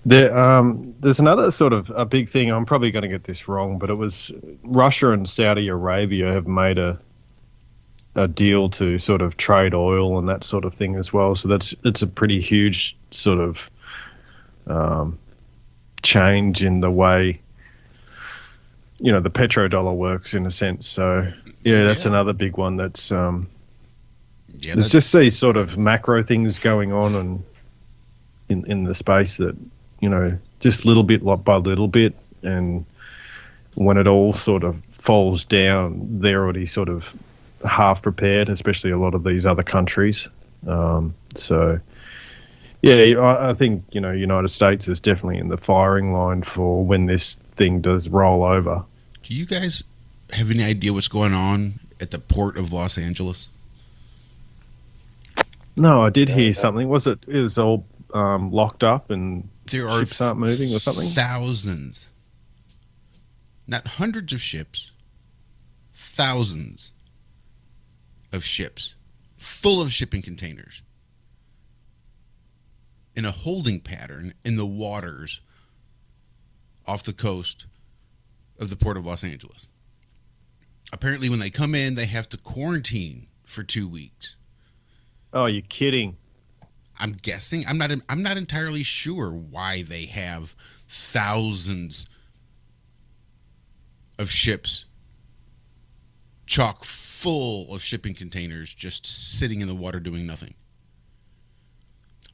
There's another sort of a big thing. I'm probably going to get this wrong, but it was Russia and Saudi Arabia have made a deal to sort of trade oil and that sort of thing as well. So it's a pretty huge sort of change in the way, you know, the petrodollar works in a sense. So yeah, that's another big one. That's there's just these sort of macro things going on and in the space that, you know, just little bit by little bit, and when it all sort of falls down, they're already sort of half prepared, especially a lot of these other countries. So yeah, I think, you know, United States is definitely in the firing line for when this thing does roll over.
Do you guys have any idea what's going on at the port of Los Angeles?
No, I did hear something. It was all locked up and
there are
ships aren't moving or something?
Thousands, not hundreds of ships, thousands of ships full of shipping containers in a holding pattern in the waters off the coast of the port of Los Angeles. Apparently when they come in, they have to quarantine for 2 weeks.
Oh, you're kidding.
I'm guessing. I'm not entirely sure why they have thousands of ships chock full of shipping containers just sitting in the water doing nothing.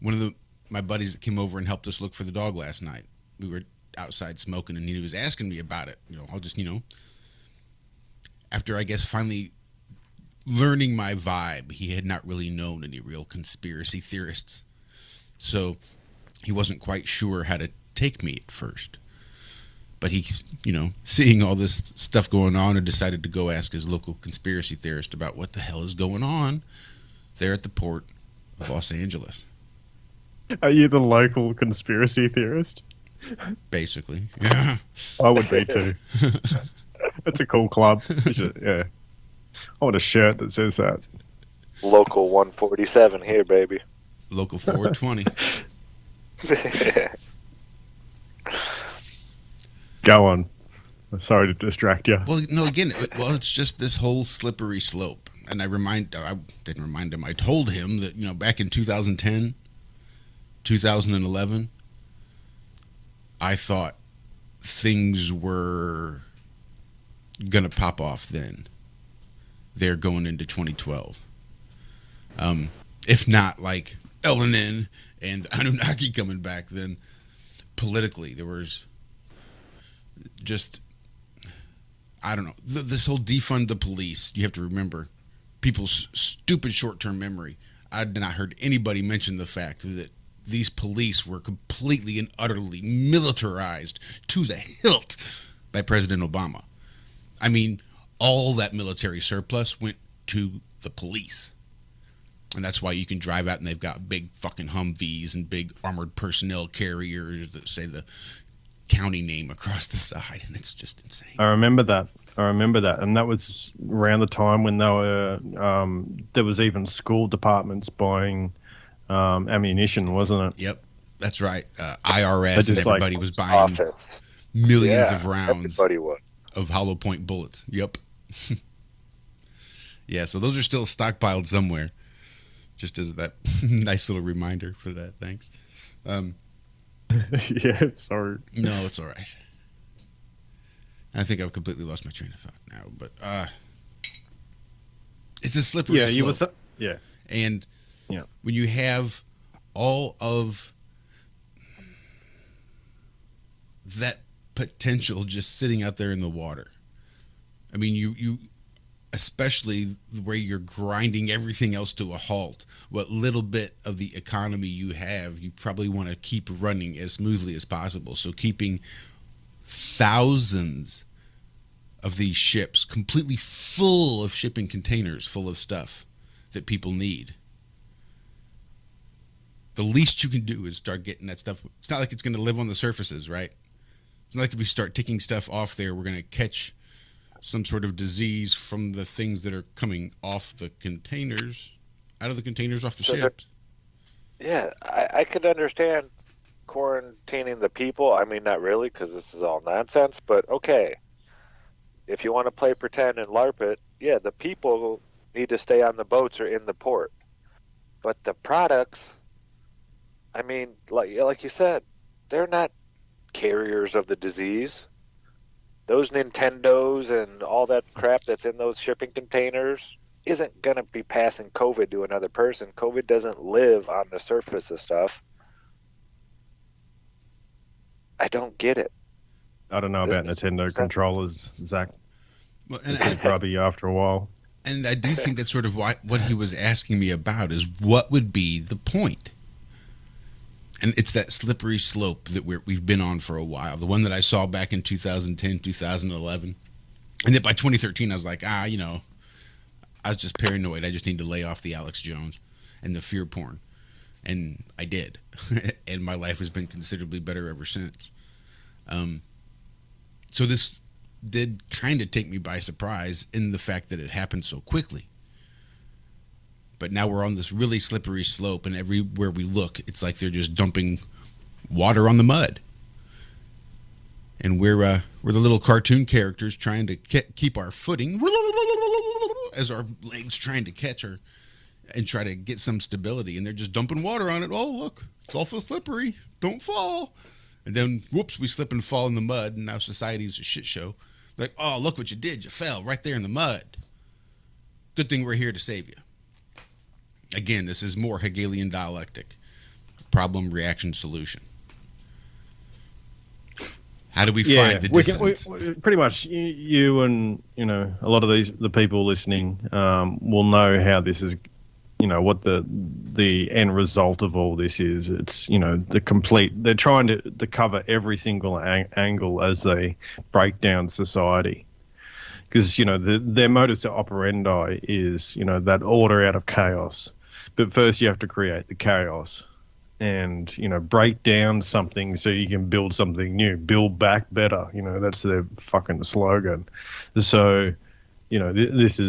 One of my buddies that came over and helped us look for the dog last night, we were outside smoking and he was asking me about it. You know, I'll just, you know, after I guess finally learning my vibe, he had not really known any real conspiracy theorists. So he wasn't quite sure how to take me at first. But he's, you know, seeing all this stuff going on and decided to go ask his local conspiracy theorist about what the hell is going on there at the port of Los Angeles.
Are you the local conspiracy theorist?
Basically, yeah.
I would be too. It's a cool club. Yeah. I want a shirt that says that.
Local 147 here, baby.
Local 420.
Go on. I'm sorry to distract you.
Well, no, again, it's just this whole slippery slope. And I didn't remind him, I told him that, back in 2010, 2011, I thought things were going to pop off then. They're going into 2012. If not like LNN and Anunnaki coming back, then politically there was just, I don't know, this whole defund the police. You have to remember people's stupid short-term memory. I'd not heard anybody mention the fact that these police were completely and utterly militarized to the hilt by President Obama. I mean, all that military surplus went to the police. And that's why you can drive out and they've got big fucking Humvees and big armored personnel carriers that say the county name across the side. And it's just insane.
I remember that. And that was around the time when they were, there was even school departments buying ammunition, wasn't it?
Yep, that's right. IRS and everybody was buying millions of rounds of hollow point bullets. Yep. Yeah, so those are still stockpiled somewhere. Just as that nice little reminder for that. Thanks.
Yeah, sorry.
No, it's all right. I think I've completely lost my train of thought now, but it's a slippery slope. And when you have all of that potential just sitting out there in the water, I mean, you especially where you're grinding everything else to a halt, what little bit of the economy you have, you probably want to keep running as smoothly as possible. So keeping thousands of these ships completely full of shipping containers full of stuff that people need. The least you can do is start getting that stuff. It's not like it's going to live on the surfaces, right? It's not like if we start taking stuff off there, we're going to catch some sort of disease from the things that are coming off the containers, out of the containers off the ships.
Yeah, I could understand quarantining the people. I mean, not really, because this is all nonsense, but okay. If you want to play pretend and LARP it, yeah, the people need to stay on the boats or in the port. But the products, I mean, like you said, they're not carriers of the disease. Those Nintendos and all that crap that's in those shipping containers isn't going to be passing COVID to another person. COVID doesn't live on the surface of stuff. I don't get it.
I don't know about Nintendo controllers, Zach. Well, and probably after a while.
And I do think that's sort of what he was asking me about is what would be the point? And it's that slippery slope that we've been on for a while. The one that I saw back in 2010, 2011. And then by 2013, I was like, I was just paranoid. I just need to lay off the Alex Jones and the fear porn. And I did. And my life has been considerably better ever since. So this did kind of take me by surprise in the fact that it happened so quickly. But now we're on this really slippery slope, and everywhere we look, it's like they're just dumping water on the mud. And we're the little cartoon characters trying to keep our footing as our legs trying to catch her and try to get some stability. And they're just dumping water on it. Oh, look, it's awful slippery. Don't fall. And then, whoops, we slip and fall in the mud, and now society's a shit show. Like, oh, look what you did. You fell right there in the mud. Good thing we're here to save you. Again, this is more Hegelian dialectic. Problem, reaction, solution. How do we find the dissonance?
Pretty much, you and a lot of the people listening will know how this is. What the end result of all this is. It's the complete. They're trying to cover every single angle as they break down society. Because their modus operandi is that order out of chaos. But first you have to create the chaos and, break down something so you can build something new, build back better. That's their fucking slogan. So this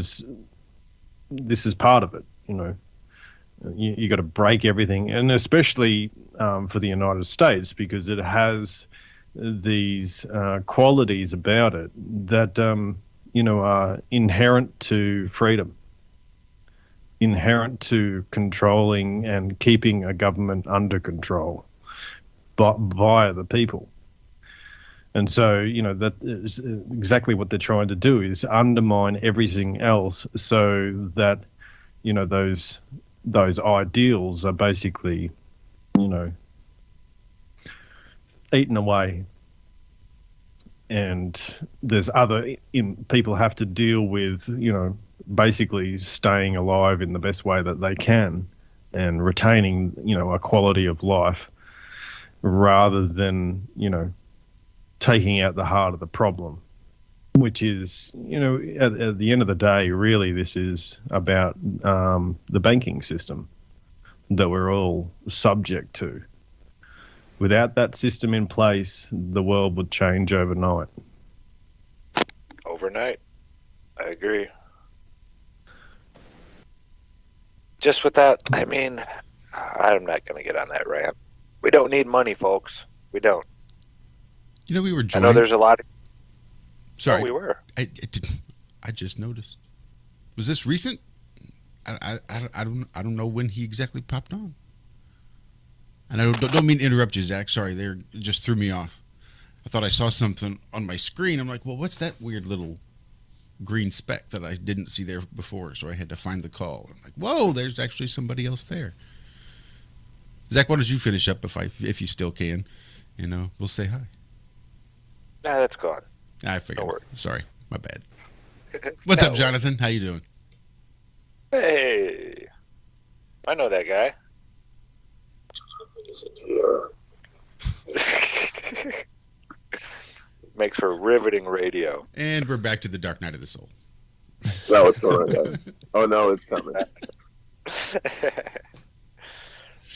is part of it. You got to break everything, and especially for the United States, because it has these qualities about it that are inherent to freedom, inherent to controlling and keeping a government under control via the people. And so, that is exactly what they're trying to do, is undermine everything else so that, those ideals are basically, eaten away. And there's people have to deal with, basically staying alive in the best way that they can and retaining, a quality of life rather than, taking out the heart of the problem, which is, at the end of the day, really, this is about the banking system that we're all subject to. Without that system in place, the world would change overnight.
Overnight. I agree. Just with that, I'm not going to get on that rant. We don't need money, folks. We don't.
We were joined.
I know there's a lot of...
Sorry.
Oh, we were.
I just noticed. Was this recent? I don't know when he exactly popped on. And I don't mean to interrupt you, Zach. Sorry, it just threw me off. I thought I saw something on my screen. I'm like, well, what's that weird little green speck that I didn't see there before? So I had to find the call. I'm like, whoa, there's actually somebody else there. Zach, why don't you finish up if you still can? We'll say hi.
Nah, that's gone.
I figured. Sorry, my bad. What's up, Jonathan? How you doing?
Hey, I know that guy. Makes for riveting radio.
And we're back to the Dark Night of the Soul.
No, what's going on, guys? Oh no, it's coming.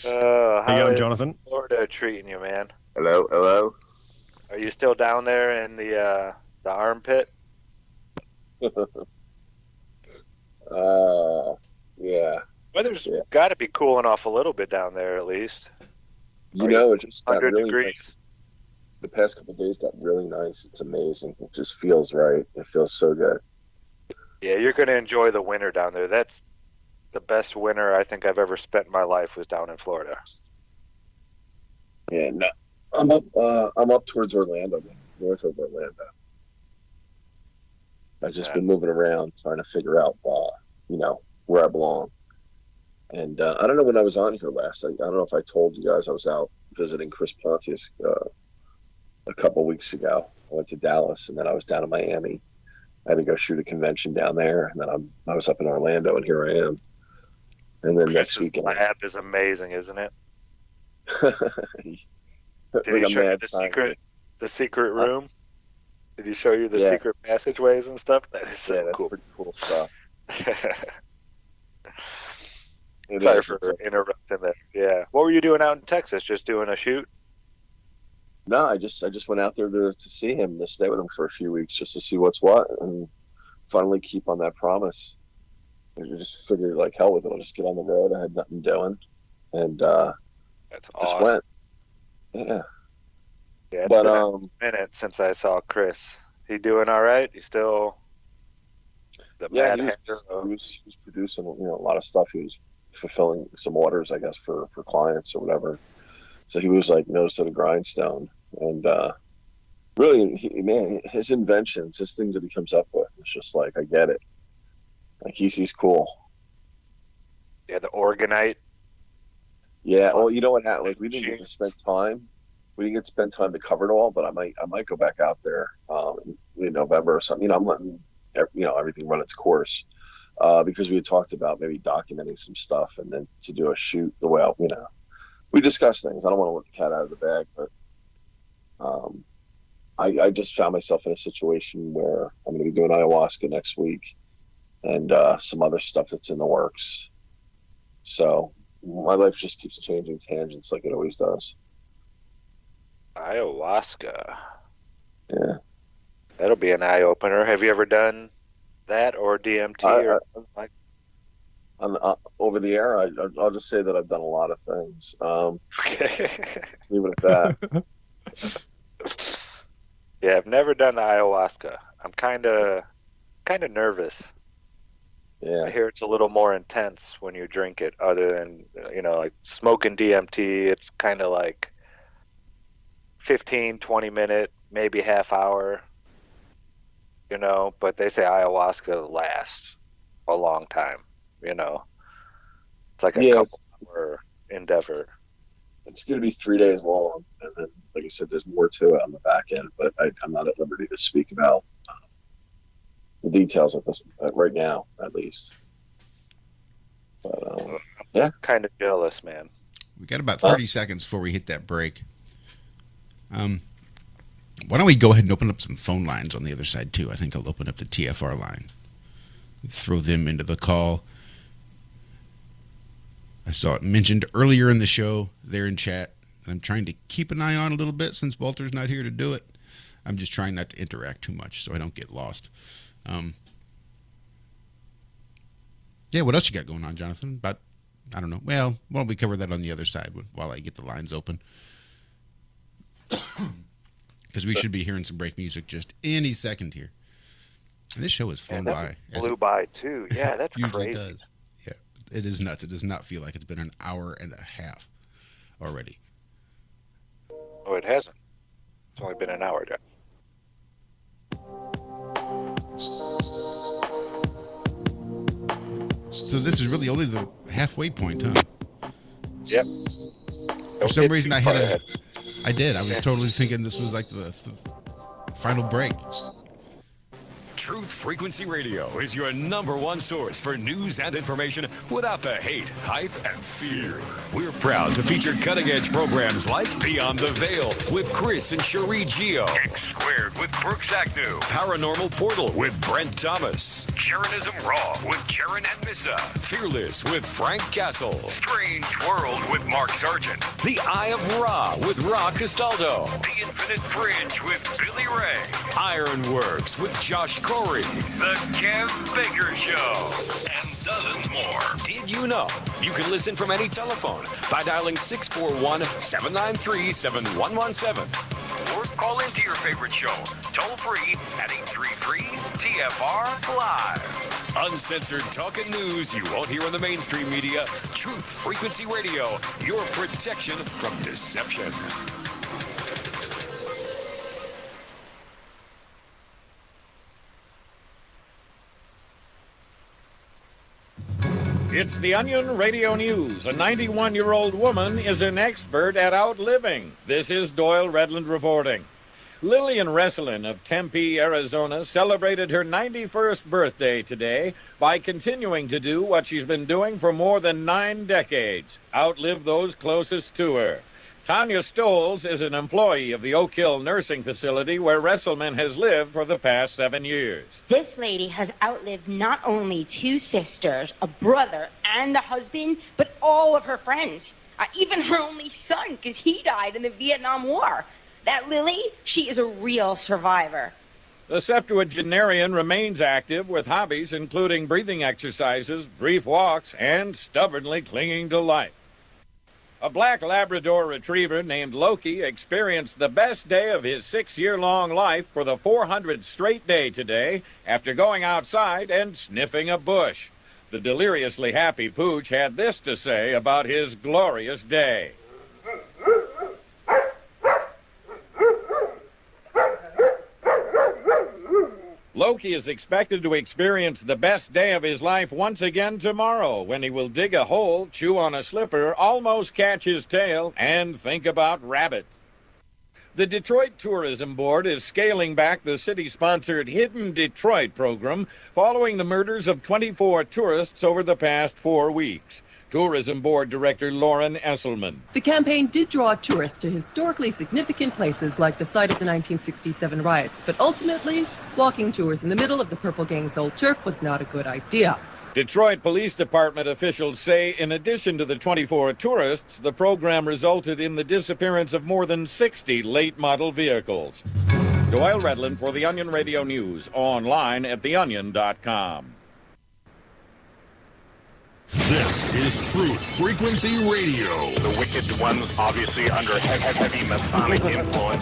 How you going, Jonathan?
Florida treating you, man?
Hello.
Are you still down there in the armpit?
Yeah.
Weather's got to be cooling off a little bit down there, at least.
It just got
100
really
degrees.
Nice. The past couple of days got really nice. It's amazing. It just feels right. It feels so good.
Yeah, you're going to enjoy the winter down there. That's the best winter I think I've ever spent in my life was down in Florida.
Yeah, no, I'm up towards Orlando, north of Orlando. I've just been moving around trying to figure out, where I belong. And I don't know when I was on here last. I don't know if I told you guys I was out visiting Chris Pontius a couple weeks ago. I went to Dallas, and then I was down in Miami. I had to go shoot a convention down there, and then I was up in Orlando, and here I am. And then next weekend,
lab is amazing, isn't it?
Did
he show you the secret room? Did he show you the secret passageways and stuff? That is so
that's
cool.
Pretty cool stuff.
Sorry for interrupting that. Yeah. What were you doing out in Texas? Just doing a shoot?
No, I just went out there to see him, to stay with him for a few weeks, just to see what's what, and finally keep on that promise. I just figured, like, hell with it. I'll just get on the road. I had nothing doing, and
that's awesome.
Just went. Yeah.
Yeah, it's been a minute since I saw Chris. He doing all right? He still
he was producing a lot of stuff. He was fulfilling some orders, I guess, for clients or whatever. So he was like nose to the grindstone, and really, his inventions, his things that he comes up with, it's just like, I get it. Like he's cool.
Yeah, the Organite.
Yeah, well, you know what happened? Like we didn't get to spend time. We didn't get to spend time to cover it all, but I might go back out there in November or something. I'm letting everything run its course because we had talked about maybe documenting some stuff and then to do a shoot the way we discussed things. I don't want to let the cat out of the bag, but I just found myself in a situation where I'm going to be doing ayahuasca next week and some other stuff that's in the works. So my life just keeps changing tangents like it always does.
Ayahuasca.
Yeah.
That'll be an eye-opener. Have you ever done That or DMT
over the air, I'll just say that I've done a lot of things.
Okay.
Let's leave it at that.
Yeah, I've never done the ayahuasca. I'm kind of nervous.
Yeah.
I hear it's a little more intense when you drink it, other than, like smoking DMT. It's kind of like 15, 20 minute, maybe half hour, but they say ayahuasca lasts a long time, It's like a couple hour endeavor.
It's going to be 3 days long, and then, like I said, there's more to it on the back end, but I'm not at liberty to speak about the details of this right now, at least. But, yeah.
I'm kind of jealous, man.
We got about 30 seconds before we hit that break. Why don't we go ahead and open up some phone lines on the other side, too? I think I'll open up the TFR line. Throw them into the call. I saw it mentioned earlier in the show there in chat. I'm trying to keep an eye on a little bit since Walter's not here to do it. I'm just trying not to interact too much so I don't get lost. Yeah, what else you got going on, Jonathan? About, I don't know. Well, why don't we cover that on the other side while I get the lines open? Because we should be hearing some break music just any second here. And this show has flown by.
Blew by, too. Yeah, that's crazy.
Does. Yeah, it is nuts. It does not feel like it's been an hour and a half already.
Oh, it hasn't. It's only been an hour, Jeff.
So this is really only the halfway point, huh?
Yep.
For some reason, I did. I was totally thinking this was like the final break.
Truth Frequency Radio is your #1 source for news and information without the hate, hype, and fear. We're proud to feature cutting-edge programs like Beyond the Veil with Chris and Cherie Geo, X Squared with Brooks Agnew, Paranormal Portal with Brent Thomas, Jaronism Raw with Jaron and Missa, Fearless with Frank Castle, Strange World with Mark Sargent, The Eye of Ra with Ra Castaldo, The Infinite Fringe with Billy Ray, Ironworx with Josh Corey, The Kev Baker Show, and dozens more. Did you know you can listen from any telephone by dialing 641-793-7117? Or call into your favorite show, toll free at 833-TFR Live. Uncensored talk and news you won't hear on the mainstream media. Truth Frequency Radio, your protection from deception.
It's the Onion Radio News. A 91-year-old woman is an expert at outliving. This is Doyle Redland reporting. Lillian Resselin of Tempe, Arizona, celebrated her 91st birthday today by continuing to do what she's been doing for more than 9 decades, outlive those closest to her. Tanya Stoles is an employee of the Oak Hill Nursing Facility where Resselman has lived for the past 7 years.
This lady has outlived not only 2 sisters, a brother, and a husband, but all of her friends. Even her only son, because he died in the Vietnam War. That Lily, she is a real survivor.
The septuagenarian remains active with hobbies including breathing exercises, brief walks, and stubbornly clinging to life. A black Labrador retriever named Loki experienced the best day of his 6-year-long life for the 400th straight day today after going outside and sniffing a bush. The deliriously happy pooch had this to say about his glorious day. Loki is expected to experience the best day of his life once again tomorrow when he will dig a hole, chew on a slipper, almost catch his tail, and think about rabbits. The Detroit Tourism Board is scaling back the city-sponsored Hidden Detroit program following the murders of 24 tourists over the past 4 weeks. Tourism Board Director Lauren Esselman.
The campaign did draw tourists to historically significant places like the site of the 1967 riots, but ultimately, walking tours in the middle of the Purple Gang's old turf was not a good idea.
Detroit Police Department officials say in addition to the 24 tourists, the program resulted in the disappearance of more than 60 late-model vehicles. Doyle Redland for the Onion Radio News, online at theonion.com.
This is Truth Frequency Radio.
The Wicked One, obviously under heavy Masonic influence.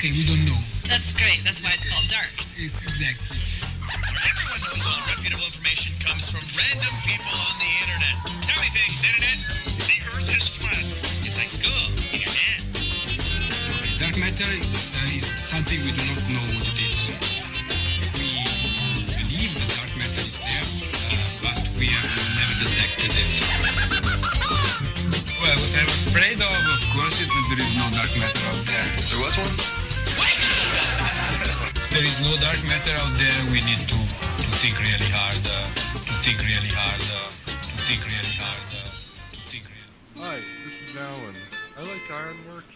Okay, we don't know.
That's great. That's why it's called dark.
It's exactly.
Everyone knows all reputable information comes from random people on the internet. Tell me things, internet. The Earth is flat. It's like school in your hand.
Dark matter is something we do not know what it is. We believe that dark matter is there, but we have never detected it. Well, what I'm afraid of course, is that there is no dark matter out there. So what's one? There is no dark matter out there. We need to think really hard.
Hi, this is Alan. I like Ironworx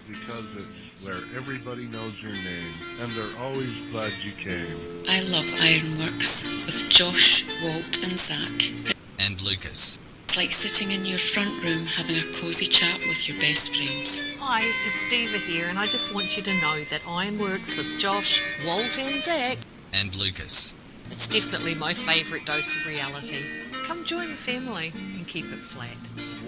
because it's where everybody knows your name, and they're always glad you came.
I love Ironworx with Josh, Walt, and Zach.
And Lucas.
It's like sitting in your front room having a cozy chat with your best friends.
Hi, it's Diva here, and I just want you to know that Ironworx with Josh, Walt, and Zach.
And Lucas.
It's definitely my favourite dose of reality. Come join the family and keep it flat.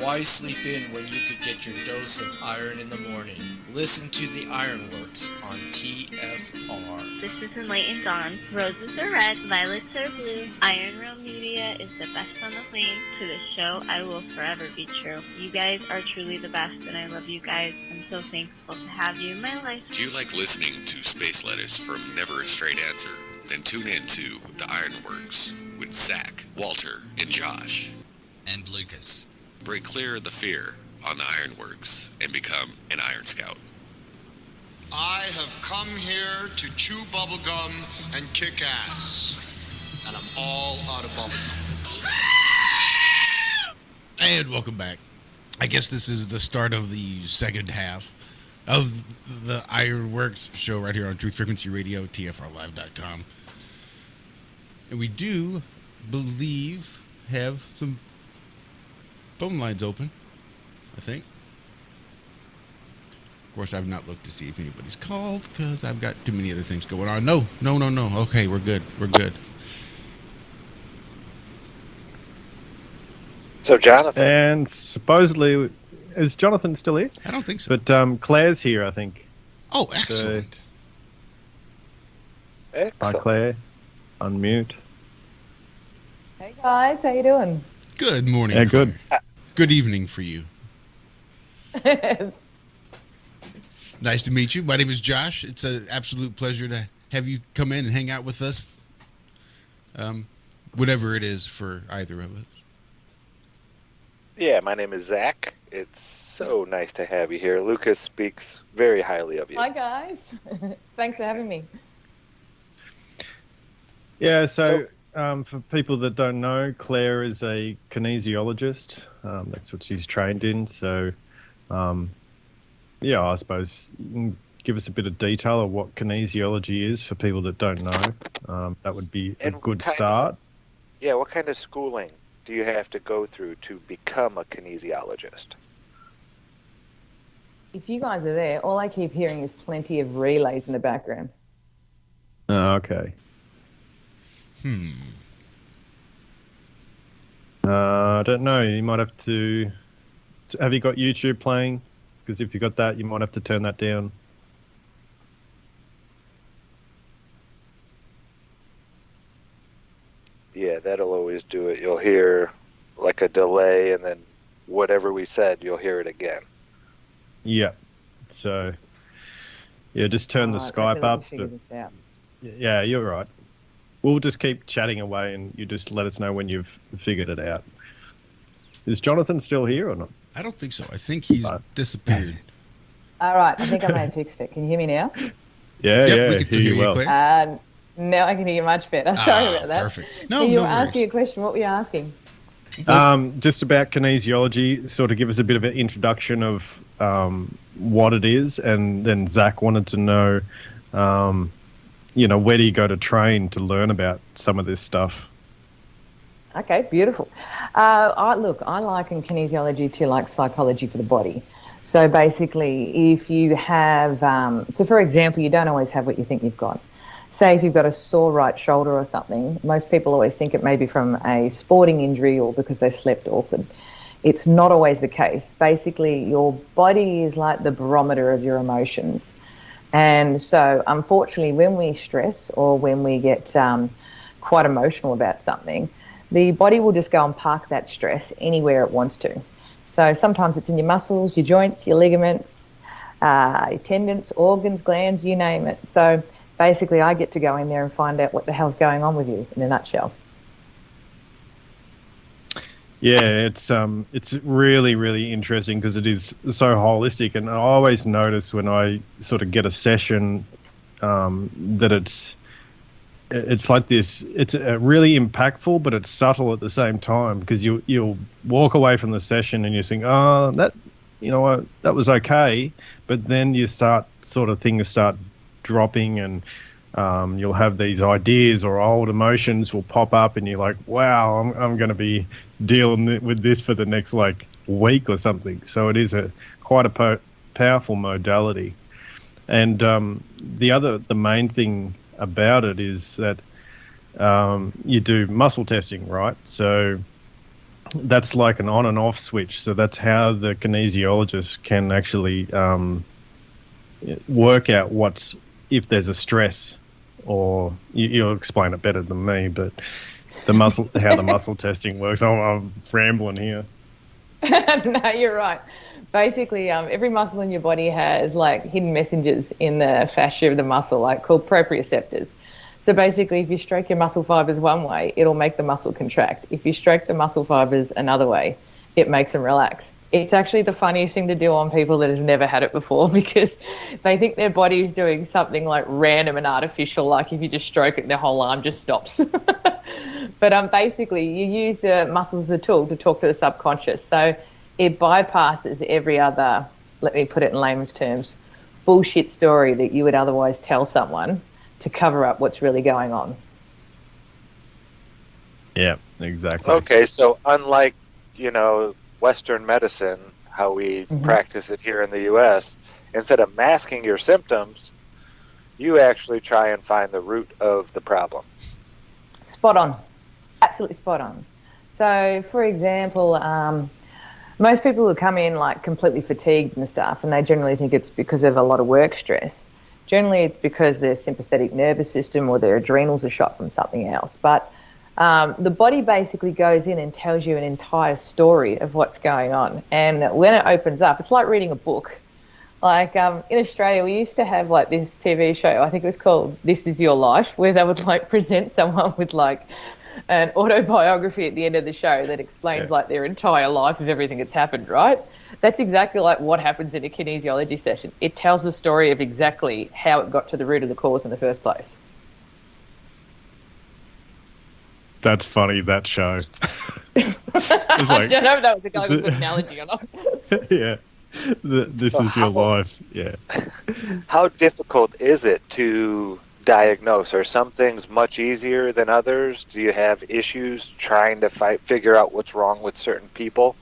Why sleep in when you could get your dose of iron in the morning? Listen to the Ironworx on TFR.
This is Enlightened Dawn. Roses are red, violets are blue. Iron Realm Media is the best on the planet. To the show, I will forever be true. You guys are truly the best, and I love you guys. I'm so thankful to have you in my life.
Do you like listening to Space Letters from Never a Straight Answer? Then tune in to the Ironworx with Zach, Walter, and Josh.
And Lucas.
Break clear of the fear on the Ironworx and become an Iron Scout.
I have come here to chew bubblegum and kick ass. And I'm all out of bubblegum.
And welcome back. I guess this is the start of the second half of the Ironworx show right here on Truth Frequency Radio, TFRlive.com. And we do believe have some phone lines open, I think. Of course, I've not looked to see if anybody's called because I've got too many other things going on. No. Okay, we're good.
So, Jonathan.
And supposedly, is Jonathan still here?
I don't think so.
But Claire's here, I think.
Oh, excellent.
Hi, Claire. Unmute.
Hey, guys. How you doing?
Good morning.
Yeah, good.
Good evening for you. Nice to meet you. My name is Josh. It's an absolute pleasure to have you come in and hang out with us. Whatever it is for either of us.
Yeah, my name is Zach. It's so nice to have you here. Lucas speaks very highly of you.
Hi, guys. Thanks for having me.
Yeah, so for people that don't know, Claire is a kinesiologist. That's what she's trained in. So, I suppose you can give us a bit of detail of what kinesiology is for people that don't know. That would be a good start.
What kind of schooling do you have to go through to become a kinesiologist?
If you guys are there, all I keep hearing is plenty of relays in the background.
Oh, okay. I don't know. You might have to... Have you got YouTube playing? Because if you got that, you might have to turn that down.
Yeah, that'll always do it. You'll hear like a delay, and then whatever we said, you'll hear it again.
Yeah. So, yeah, just turn the Skype up.
Figure this out.
Yeah, you're right. We'll just keep chatting away, and you just let us know when you've figured it out. Is Jonathan still here or not?
I don't think so. I think he's disappeared.
All right, I think I may have fixed it. Can you hear me now?
Yeah,
we can still hear you well.
Now I can hear you much better. Sorry about that.
Perfect. No,
you
no
were
worries.
asking a question. What were you asking?
Just about kinesiology, sort of give us a bit of an introduction of what it is, and then Zach wanted to know, where do you go to train to learn about some of this stuff?
Okay, beautiful. I liken kinesiology to like psychology for the body. So basically, if you have, for example, you don't always have what you think you've got. Say if you've got a sore right shoulder or something, most people always think it may be from a sporting injury or because they slept awkward. It's not always the case. Basically, your body is like the barometer of your emotions. And so, unfortunately, when we stress or when we get quite emotional about something, the body will just go and park that stress anywhere it wants to. So sometimes it's in your muscles, your joints, your ligaments, your tendons, organs, glands, you name it. So basically I get to go in there and find out what the hell's going on with you in a nutshell.
Yeah, it's really, really interesting because it is so holistic. And I always notice when I sort of get a session that it's like this. It's really impactful, but it's subtle at the same time because you'll walk away from the session and you think, oh, that was okay, but then things start dropping, and you'll have these ideas or old emotions will pop up, and you're like, wow, I'm going to be dealing with this for the next week or something. So it is quite a powerful modality, and the main thing about it is that you do muscle testing, right? So that's like an on and off switch. So that's how the kinesiologist can actually work out if there's a stress, or you'll explain it better than me, but how the muscle testing works. I'm rambling here.
No, you're right. Basically, every muscle in your body has hidden messengers in the fascia of the muscle, called proprioceptors. So basically, if you stroke your muscle fibers one way, it'll make the muscle contract. If you stroke the muscle fibers another way, it makes them relax. It's actually the funniest thing to do on people that have never had it before, because they think their body is doing something random and artificial, like if you just stroke it, their whole arm just stops. But basically, you use the muscles as a tool to talk to the subconscious. So it bypasses every other, let me put it in layman's terms, bullshit story that you would otherwise tell someone to cover up what's really going on.
Yeah, exactly.
Okay, so unlike, Western medicine, how we practice it here in the U.S., instead of masking your symptoms, you actually try and find the root of the problem.
Spot on. Absolutely spot on. So, for example, most people will come in completely fatigued and stuff, and they generally think it's because of a lot of work stress. Generally, it's because their sympathetic nervous system or their adrenals are shot from something else. But the body basically goes in and tells you an entire story of what's going on. And when it opens up, it's like reading a book. In Australia, we used to have this TV show, I think it was called This Is Your Life, where they would present someone with an autobiography at the end of the show that explains their entire life of everything that's happened, right? That's exactly what happens in a kinesiology session. It tells the story of exactly how it got to the root of the cause in the first place.
That's funny, that show.
I don't know if that was a good analogy or not.
Yeah. This is your life. Yeah.
How difficult is it to diagnose? Are some things much easier than others? Do you have issues trying to figure out what's wrong with certain people?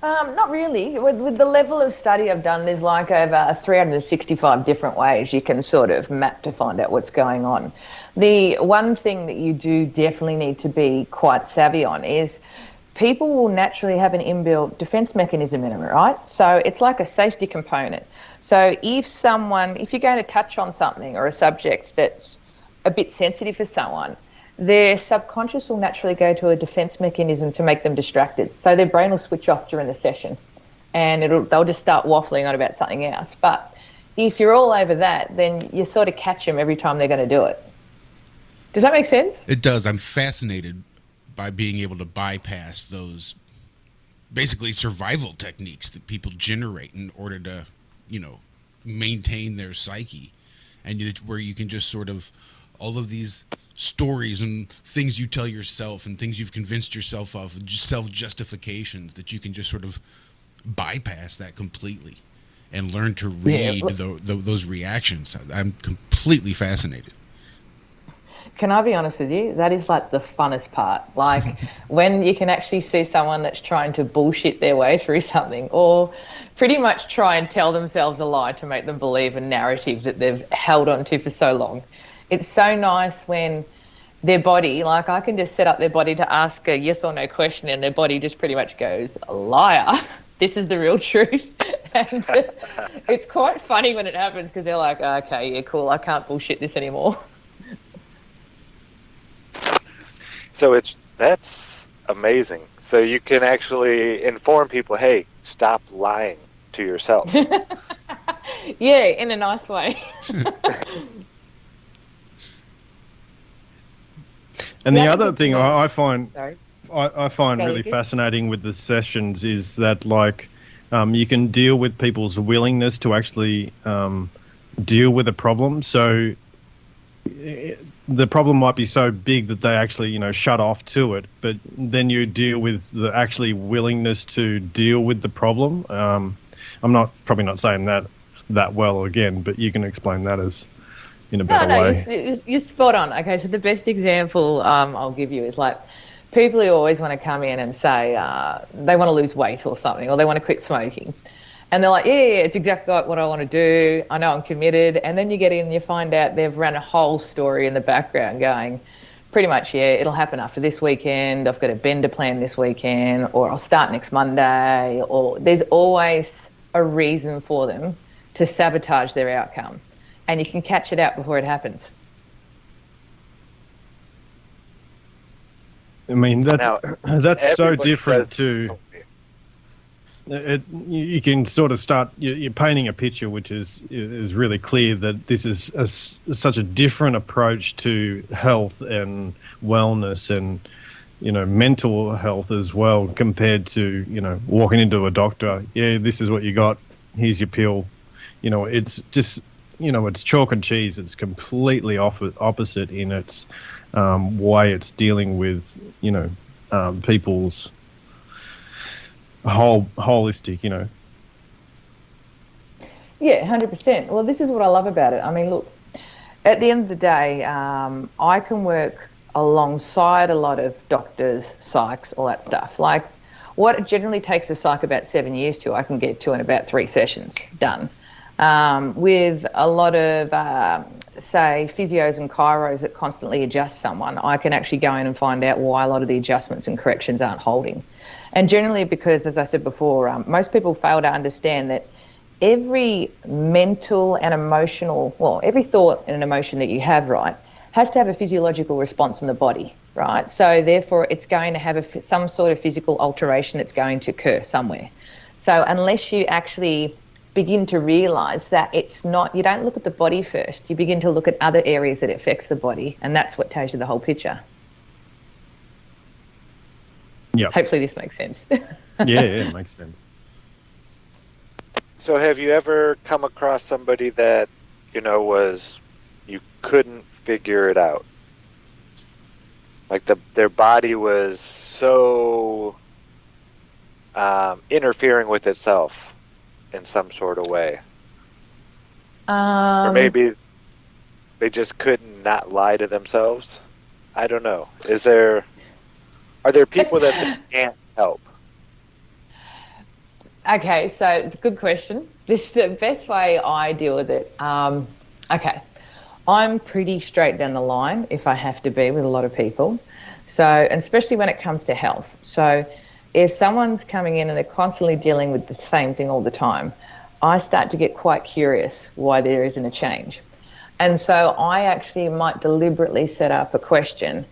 Not really. With the level of study I've done, there's over 365 different ways you can sort of map to find out what's going on. The one thing that you do definitely need to be quite savvy on is people will naturally have an inbuilt defense mechanism in them, right? So it's like a safety component. So if you're going to touch on something or a subject that's a bit sensitive for someone, their subconscious will naturally go to a defense mechanism to make them distracted. So their brain will switch off during the session and they'll just start waffling on about something else. But if you're all over that, then you sort of catch them every time they're going to do it. Does that make sense?
It does. I'm fascinated by being able to bypass those basically survival techniques that people generate in order to, maintain their psyche, and where you can just sort of all of these stories and things you tell yourself and things you've convinced yourself of, just self-justifications, that you can just sort of bypass that completely and learn to read those reactions. I'm completely fascinated.
Can I be honest with you? That is like the funnest part. Like when you can actually see someone that's trying to bullshit their way through something, or pretty much try and tell themselves a lie to make them believe a narrative that they've held on to for so long. It's so nice when their body, like I can just set up their body to ask a yes or no question and their body just pretty much goes, liar, this is the real truth. And it's quite funny when it happens because they're like, okay, yeah, cool, I can't bullshit this anymore.
So that's amazing. So you can actually inform people, hey, stop lying to yourself.
Yeah, in a nice way.
And the other thing I find
Okay,
really fascinating with the sessions is that, like, you can deal with people's willingness to actually deal with a problem. So the problem might be so big that they actually, shut off to it, but then you deal with the actually willingness to deal with the problem. I'm probably not saying that well again, but you can explain that as in a better way.
You're spot on. Okay, so the best example I'll give you is like people who always want to come in and say they want to lose weight or something, or they want to quit smoking. And they're like, yeah, it's exactly what I want to do. I know I'm committed. And then you get in and you find out they've run a whole story in the background going, pretty much, yeah, it'll happen after this weekend. I've got a bender plan this weekend, or I'll start next Monday. Or there's always a reason for them to sabotage their outcome. And you can catch it out before it happens.
I mean, that's so different to... You can sort of start. You're painting a picture, which is really clear that this is such a different approach to health and wellness, and mental health as well, compared to walking into a doctor. Yeah, this is what you got. Here's your pill. It's just it's chalk and cheese. It's completely opposite in its way it's dealing with people's holistic,
Yeah, 100%. Well, this is what I love about it. I mean, look, at the end of the day, I can work alongside a lot of doctors, psychs, all that stuff. Like what it generally takes a psych about 7 years to, I can get to in about 3 sessions done. With a lot of, say, physios and chiros that constantly adjust someone, I can actually go in and find out why a lot of the adjustments and corrections aren't holding. And generally because, as I said before, most people fail to understand that every mental and emotional, every thought and an emotion that you have, right, has to have a physiological response in the body, right? So therefore it's going to have some sort of physical alteration that's going to occur somewhere. So unless you actually begin to realise that it's not, you don't look at the body first, you begin to look at other areas that affects the body, and that's what tells you the whole picture.
Yeah.
Hopefully this makes sense.
Yeah, it makes sense.
So have you ever come across somebody that, you couldn't figure it out? Like their body was so interfering with itself in some sort of way. Or maybe they just couldn't not lie to themselves. I don't know. Are there people that just can't help?
Okay, so it's a good question. The best way I deal with it, okay, I'm pretty straight down the line if I have to be with a lot of people. So, and especially when it comes to health. So if someone's coming in and they're constantly dealing with the same thing all the time, I start to get quite curious why there isn't a change. And so I actually might deliberately set up a question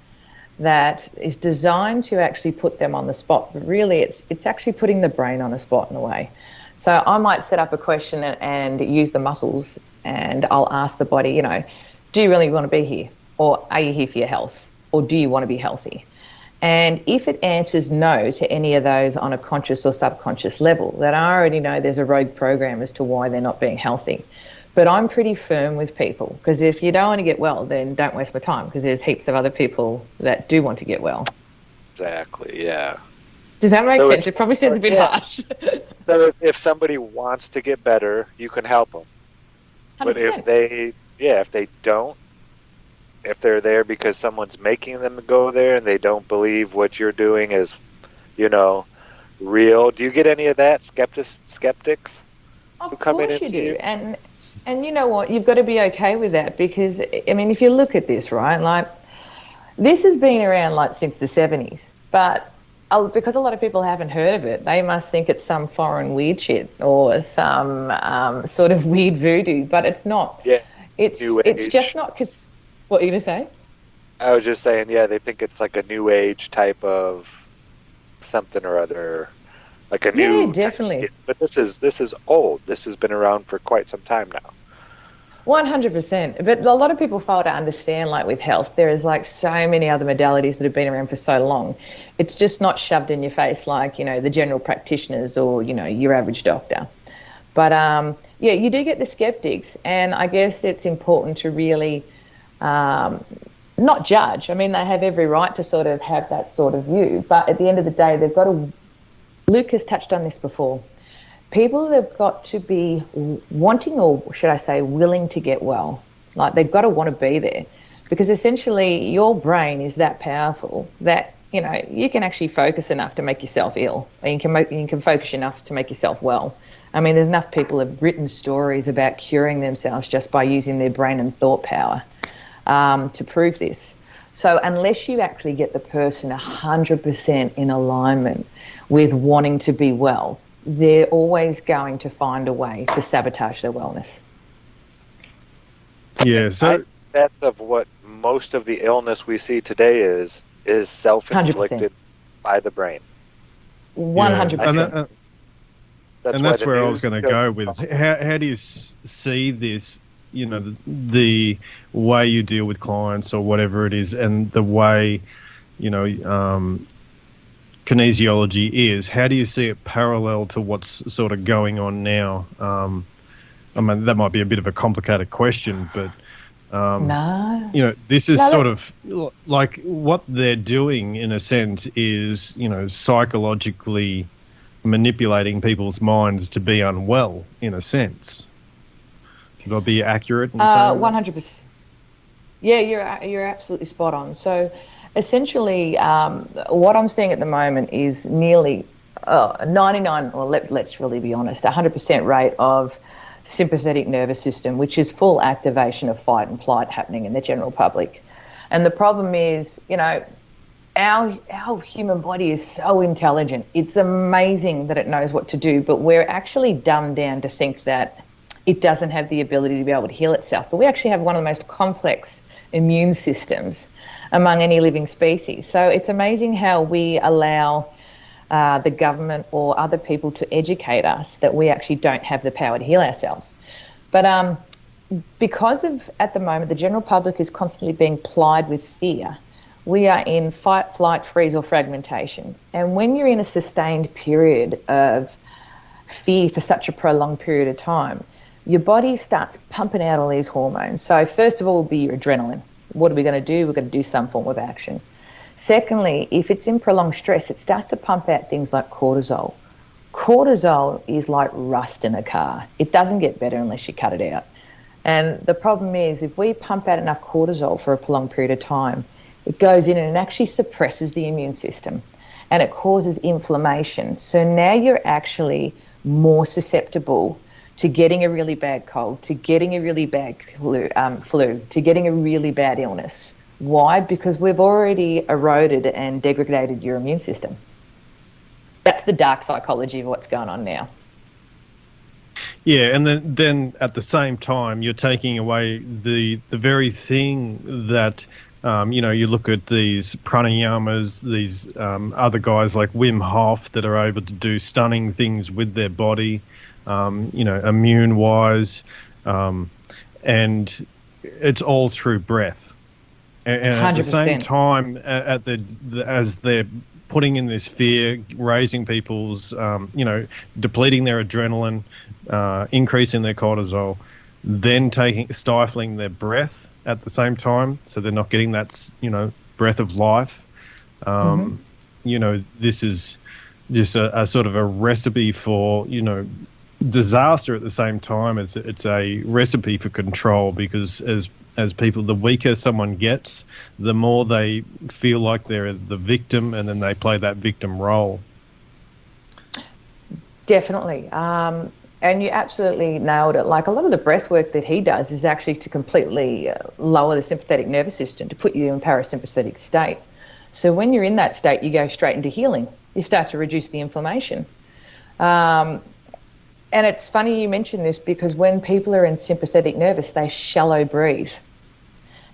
that is designed to actually put them on the spot, but really it's actually putting the brain on a spot in a way. So I might set up a question and use the muscles, and I'll ask the body, you know, do you really want to be here? Or are you here for your health? Or do you want to be healthy? And if it answers no to any of those on a conscious or subconscious level, then I already know there's a rogue program as to why they're not being healthy. But I'm pretty firm with people, because if you don't want to get well, then don't waste my time, because there's heaps of other people that do want to get well.
Exactly, yeah.
Does that make sense? It probably sounds a bit harsh.
So if somebody wants to get better, you can help them. 100%. But if they don't, if they're there because someone's making them go there and they don't believe what you're doing is, you know, real. Do you get any of that? Skeptics who come in and
you do. And you know what? You've got to be okay with that, because, I mean, if you look at this, right, like, this has been around, like, since the 70s. But because a lot of people haven't heard of it, they must think it's some foreign weird shit or some sort of weird voodoo. But it's not.
Yeah.
It's just not, because... What are you going to say?
I was just saying, yeah, they think it's like a new age type of something or other. Like a new...
Yeah, definitely.
But this is old. This has been around for quite some time now.
100%. But a lot of people fail to understand, like with health, there is like so many other modalities that have been around for so long. It's just not shoved in your face like, you know, the general practitioners or, you know, your average doctor. But, yeah, you do get the skeptics. And I guess it's important to really not judge. I mean, they have every right to sort of have that sort of view. But at the end of the day, they've got to... Luke has touched on this before. People have got to be wanting, or should I say willing, to get well. Like, they've got to want to be there, because essentially your brain is that powerful that, you know, you can actually focus enough to make yourself ill, and you can focus enough to make yourself well. I mean, there's enough people have written stories about curing themselves just by using their brain and thought power to prove this. So unless you actually get the person 100% in alignment with wanting to be well, they're always going to find a way to sabotage their wellness.
Yeah, so
that's of what most of the illness we see today is self-inflicted
100%.
by the brain.
100%.
And that's where I was going to go with. How do you see this, you know, the way you deal with clients or whatever it is, and the way, you know, kinesiology is? How do you see it parallel to what's sort of going on now? I mean, that might be a bit of a complicated question, but
no,
you know, this is sort of like what they're doing in a sense is, you know, psychologically manipulating people's minds to be unwell in a sense. Should I be accurate?
100%. Yeah, you're absolutely spot on. So essentially, what I'm seeing at the moment is nearly 99, or let's really be honest, 100% rate of sympathetic nervous system, which is full activation of fight and flight happening in the general public. And the problem is, you know, our human body is so intelligent. It's amazing that it knows what to do, but we're actually dumbed down to think that it doesn't have the ability to be able to heal itself. But we actually have one of the most complex immune systems among any living species. So it's amazing how we allow the government or other people to educate us that we actually don't have the power to heal ourselves. But because of, at the moment, the general public is constantly being plied with fear, we are in fight, flight, freeze, or fragmentation. And when you're in a sustained period of fear for such a prolonged period of time, your body starts pumping out all these hormones. So first of all will be your adrenaline. What are we going to do? We're going to do some form of action. Secondly, if it's in prolonged stress, it starts to pump out things like cortisol. Cortisol is like rust in a car. It doesn't get better unless you cut it out. And the problem is, if we pump out enough cortisol for a prolonged period of time, it goes in and it actually suppresses the immune system and it causes inflammation. So now you're actually more susceptible to getting a really bad cold, to getting a really bad flu, to getting a really bad illness. Why? Because we've already eroded and degraded your immune system. That's the dark psychology of what's going on now.
Yeah, and then at the same time, you're taking away the very thing that You look at these pranayamas, these other guys like Wim Hof that are able to do stunning things with their body, immune-wise, and it's all through breath. And at the same time, as they're putting in this fear, raising people's, depleting their adrenaline, increasing their cortisol, then stifling their breath at the same time, so they're not getting that, breath of life. This is just a sort of a recipe for, disaster at the same time. It's a recipe for control, because as people, the weaker someone gets, the more they feel like they're the victim, and then they play that victim role.
Definitely. And you absolutely nailed it. Like, a lot of the breath work that he does is actually to completely lower the sympathetic nervous system, to put you in parasympathetic state. So when you're in that state, you go straight into healing. You start to reduce the inflammation. And it's funny you mention this, because when people are in sympathetic nervous, they shallow breathe.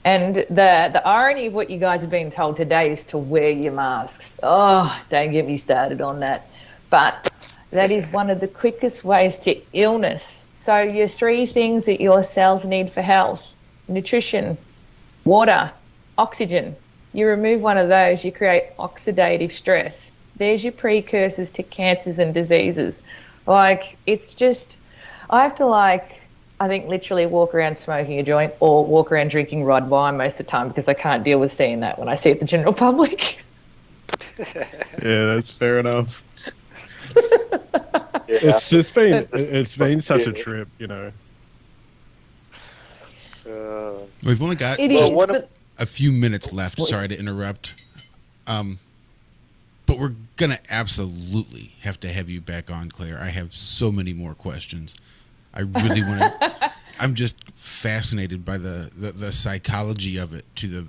And the irony of what you guys have been told today is to wear your masks. Oh, don't get me started on that. But that is one of the quickest ways to illness. So your 3 things that your cells need for health: nutrition, water, oxygen. You remove one of those, you create oxidative stress. There's your precursors to cancers and diseases. Like, it's just, I have to, I think literally walk around smoking a joint or walk around drinking red wine most of the time, because I can't deal with seeing that when I see it the general public.
Yeah, that's fair enough. It's just been such a trip,
We've only got a few minutes left. Sorry to interrupt. But we're gonna absolutely have to have you back on, Claire. I have so many more questions. I really want to. I'm just fascinated by the psychology of it, to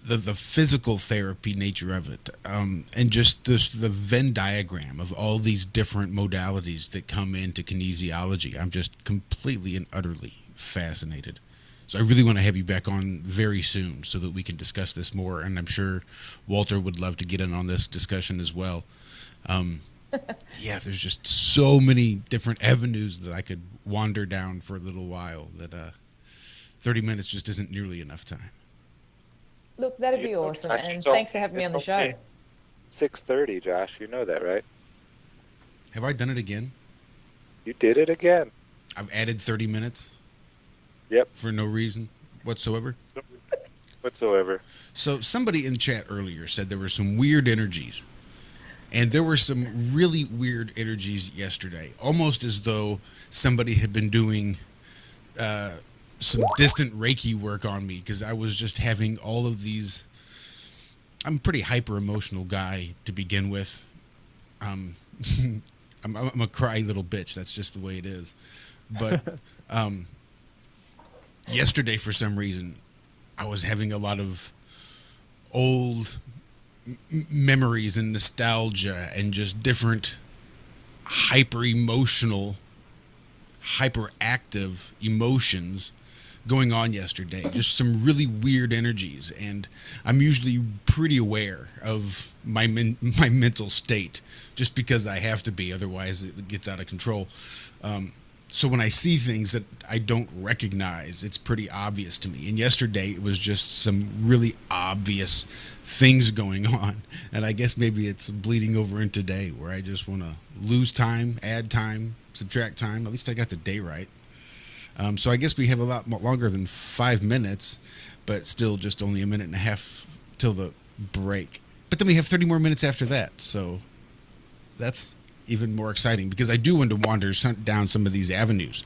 the physical therapy nature of it, and just the Venn diagram of all these different modalities that come into kinesiology. I'm just completely and utterly fascinated. So I really want to have you back on very soon so that we can discuss this more, and I'm sure Walter would love to get in on this discussion as well. Yeah, there's just so many different avenues that I could wander down for a little while that 30 minutes just isn't nearly enough time.
Look, that'd be awesome, and thanks for having me on the show.
6:30, Josh. You know that, right?
Have I done it again?
You did it again.
I've added 30 minutes?
Yep.
For no reason whatsoever?
Whatsoever.
So somebody in chat earlier said there were some weird energies. And there were some really weird energies yesterday, almost as though somebody had been doing some distant Reiki work on me, because I was just having all of these. I'm a pretty hyper emotional guy to begin with. I'm a cry little bitch. That's just the way it is. But yesterday, for some reason, I was having a lot of old memories and nostalgia and just different hyper-emotional, hyperactive emotions going on yesterday. Just some really weird energies, and I'm usually pretty aware of my mental state, just because I have to be, otherwise it gets out of control. So when I see things that I don't recognize, it's pretty obvious to me. And yesterday it was just some really obvious things going on. And I guess maybe it's bleeding over in today, where I just want to lose time, add time, subtract time. At least I got the day right. So I guess we have a lot longer than 5 minutes, but still just only a minute and a half till the break. But then we have 30 more minutes after that. So that's even more exciting, because I do want to wander down some of these avenues,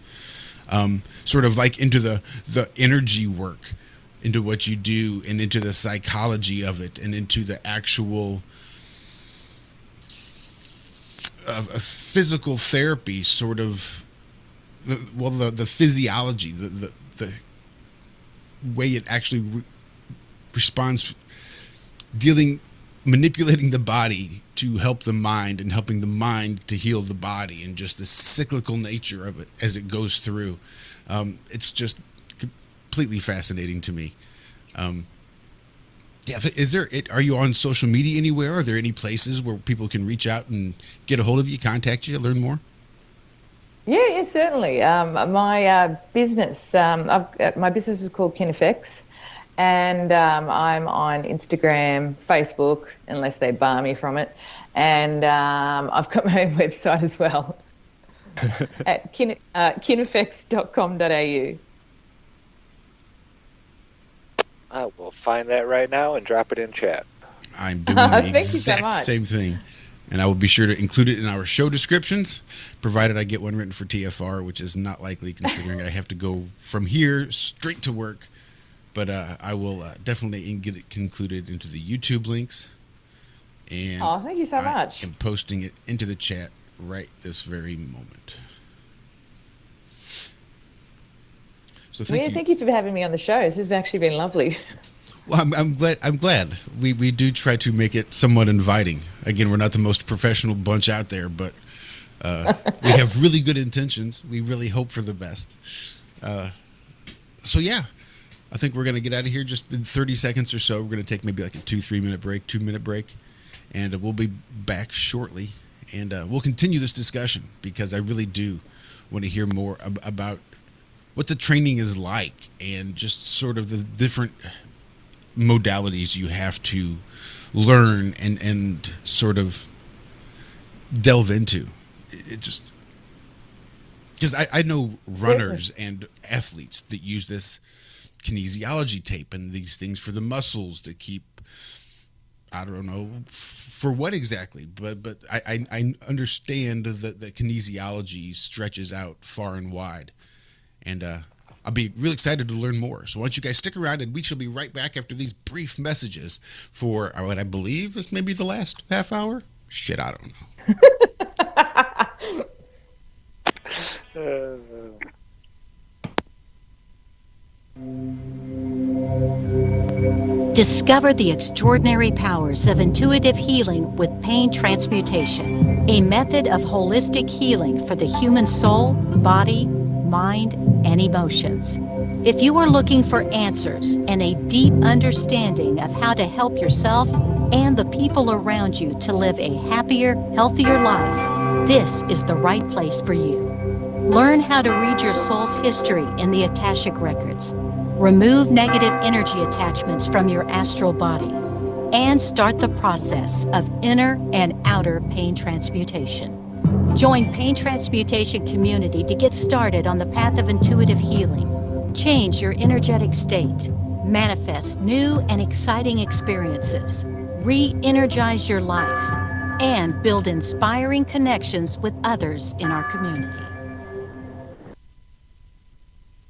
sort of like into the energy work, into what you do, and into the psychology of it, and into the actual physical therapy, sort of, the physiology, the way it actually responds, manipulating the body to help the mind, and helping the mind to heal the body, and just the cyclical nature of it as it goes through. It's just completely fascinating to me. Yeah, are you on social media anywhere? Are there any places where people can reach out and get a hold of you, contact you, learn more?
Yeah, certainly. My business, my business is called KinFX, and I'm on Instagram, Facebook, unless they bar me from it, and I've got my own website as well at kinfx.com.au.
I will find that right now and drop it in chat.
I'm doing the exact same thing. And I will be sure to include it in our show descriptions, provided I get one written for TFR, which is not likely considering I have to go from here straight to work. But I will definitely get it concluded into the YouTube links. And
thank you so much.
I'm posting it into the chat right this very moment. So
thank you for having me on the show. This has actually been lovely.
Well, I'm glad. We do try to make it somewhat inviting. Again, we're not the most professional bunch out there, but we have really good intentions. We really hope for the best. So yeah, I think we're gonna get out of here just in 30 seconds or so. We're gonna take maybe like a 2-minute break, and we'll be back shortly. And we'll continue this discussion because I really do want to hear more about what the training is like and just sort of the different modalities you have to learn and sort of delve into. It just because I know runners and athletes that use this kinesiology tape and these things for the muscles to keep, I don't know for what exactly, but I understand that the kinesiology stretches out far and wide. And I'll be really excited to learn more. So why don't you guys stick around, and we shall be right back after these brief messages for what I believe is maybe the last half hour. Shit, I don't know.
Discover the extraordinary powers of intuitive healing with pain transmutation, a method of holistic healing for the human soul, body, mind, and emotions. If you are looking for answers and a deep understanding of how to help yourself and the people around you to live a happier, healthier life, this is the right place for you. Learn how to read your soul's history in the Akashic Records, remove negative energy attachments from your astral body, and start the process of inner and outer pain transmutation. Join Pain Transmutation Community to get started on the path of intuitive healing. Change your energetic state. Manifest new and exciting experiences. Re-energize your life. And build inspiring connections with others in our community.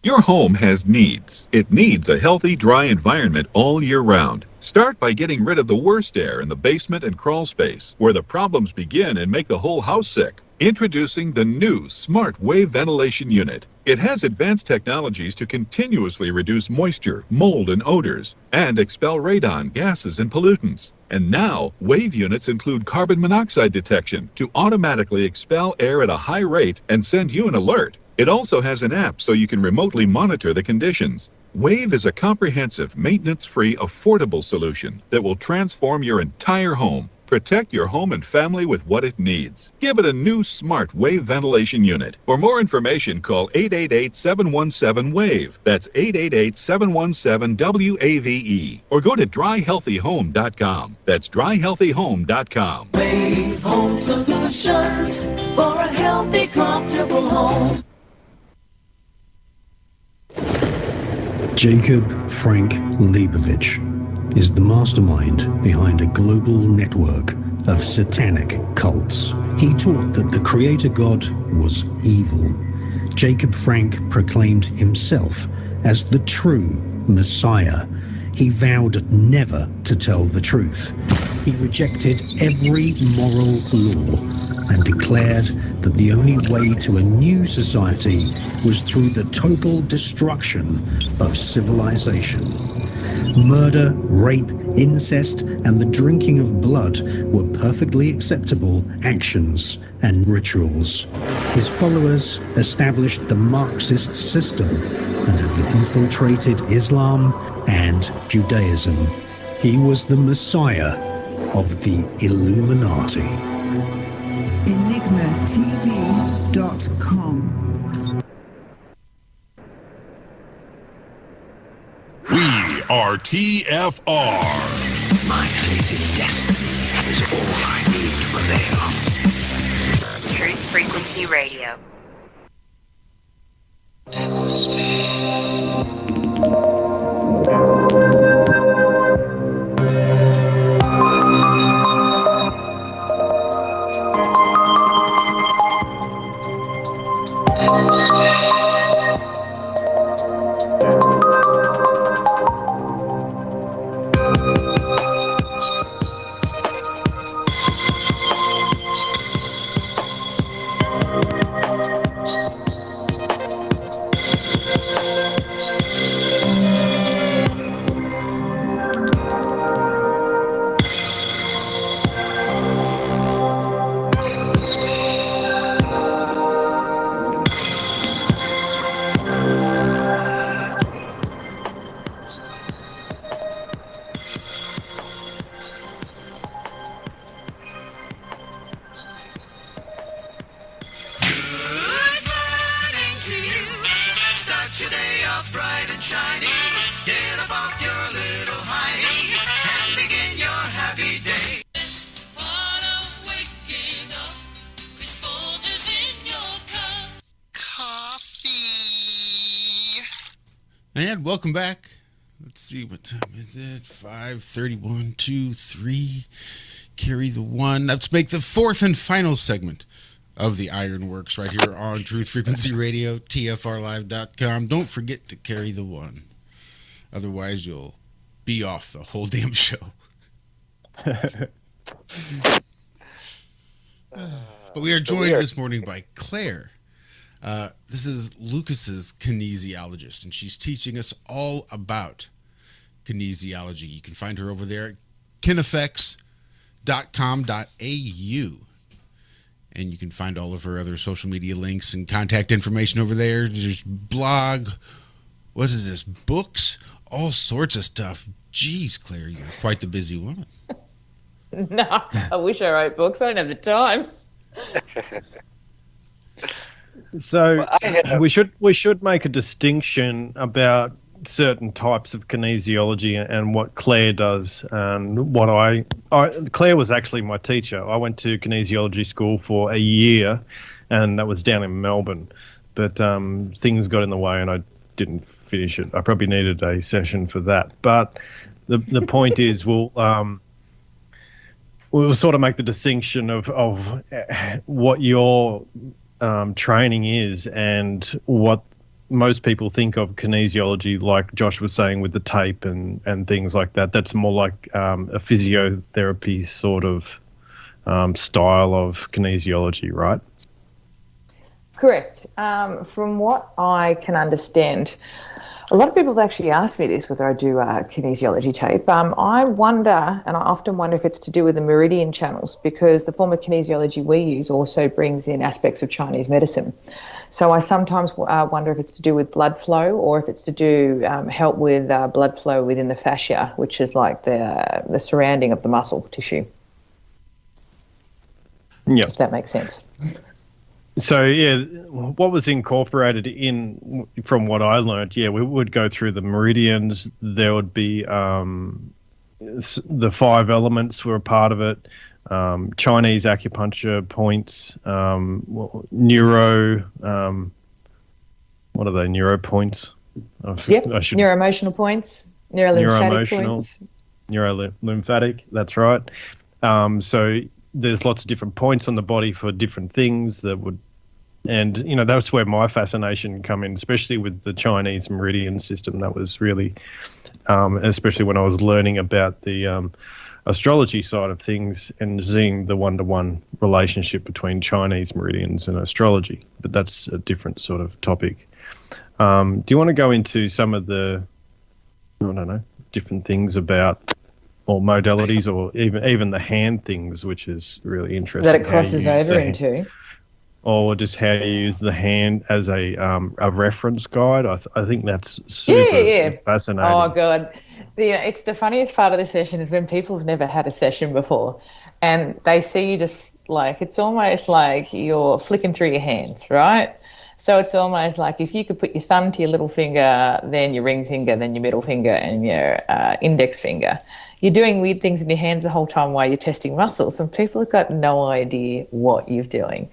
Your home has needs. It needs a healthy, dry environment all year round. Start by getting rid of the worst air in the basement and crawl space, where the problems begin and make the whole house sick. Introducing the new Smart Wave Ventilation Unit. It has advanced technologies to continuously reduce moisture, mold, and odors, and expel radon, gases, and pollutants. And now, Wave units include carbon monoxide detection to automatically expel air at a high rate and send you an alert. It also has an app so you can remotely monitor the conditions. Wave is a comprehensive, maintenance-free, affordable solution that will transform your entire home. Protect your home and family with what it needs. Give it a new Smart Wave Ventilation Unit. For more information, call 888-717-WAVE. That's 888-717-WAVE. Or go to dryhealthyhome.com. That's dryhealthyhome.com.
Wave Home Solutions for a healthy, comfortable home.
Jacob Frank Leibovich is the mastermind behind a global network of satanic cults. He taught that the creator God was evil. Jacob Frank proclaimed himself as the true Messiah. He vowed never to tell the truth. He rejected every moral law and declared that the only way to a new society was through the total destruction of civilization. Murder, rape, incest, and the drinking of blood were perfectly acceptable actions and rituals. His followers established the Marxist system and have infiltrated Islam and Judaism. He was the Messiah of the Illuminati.
EnigmaTV.com.
We are TFR.
My faith in destiny is all I need to prevail.
Truth Frequency Radio.
And welcome back. Let's see, what time is it? 5:31, 2, 3. Carry the one. Let's make the fourth and final segment of the Ironworx right here on Truth Frequency Radio, TFRlive.com. Don't forget to carry the one. Otherwise, you'll be off the whole damn show. But we are joined this morning by Claire. This is Lucas's kinesiologist, and she's teaching us all about kinesiology. You can find her over there at kinefx.com.au. And you can find all of her other social media links and contact information over there. There's blog. What is this? Books? All sorts of stuff. Jeez, Claire, you're quite the busy woman.
No, I wish I wrote books. I don't have the time.
So we should make a distinction about certain types of kinesiology and what Claire does. And what Claire was actually my teacher. I went to kinesiology school for a year, and that was down in Melbourne. But things got in the way, and I didn't finish it. I probably needed a session for that. But the point is, we'll sort of make the distinction of what your training is and what most people think of kinesiology, like Josh was saying with the tape and things like that. That's more like a physiotherapy sort of style of kinesiology, right?
Correct. From what I can understand, a lot of people have actually asked me this, whether I do kinesiology tape. I wonder, and I often wonder if it's to do with the meridian channels, because the form of kinesiology we use also brings in aspects of Chinese medicine. So I sometimes wonder if it's to do with blood flow, or if it's to do help with blood flow within the fascia, which is like the surrounding of the muscle tissue.
Yeah,
if that makes sense.
So, yeah, what was incorporated in, from what I learned, we would go through the meridians. There would be the 5 elements were a part of it, Chinese acupuncture points, what are they, neuro points?
Neuroemotional points, neurolymphatic points.
Neurolymphatic, that's right. So there's lots of different points on the body for different things that would, and that's where my fascination come in, especially with the Chinese meridian system. That was really, especially when I was learning about the astrology side of things and seeing the one-to-one relationship between Chinese meridians and astrology. But that's a different sort of topic. Do you want to go into some of the, I don't know, different things about, or modalities, or even the hand things, which is really interesting.
That it crosses over into.
Or just how you use the hand as a reference guide. I think that's super fascinating.
Oh God, it's the funniest part of the session is when people have never had a session before, and they see you just like, it's almost like you're flicking through your hands, right? So it's almost like if you could put your thumb to your little finger, then your ring finger, then your middle finger, and your index finger. You're doing weird things in your hands the whole time while you're testing muscles, and people have got no idea what you're doing.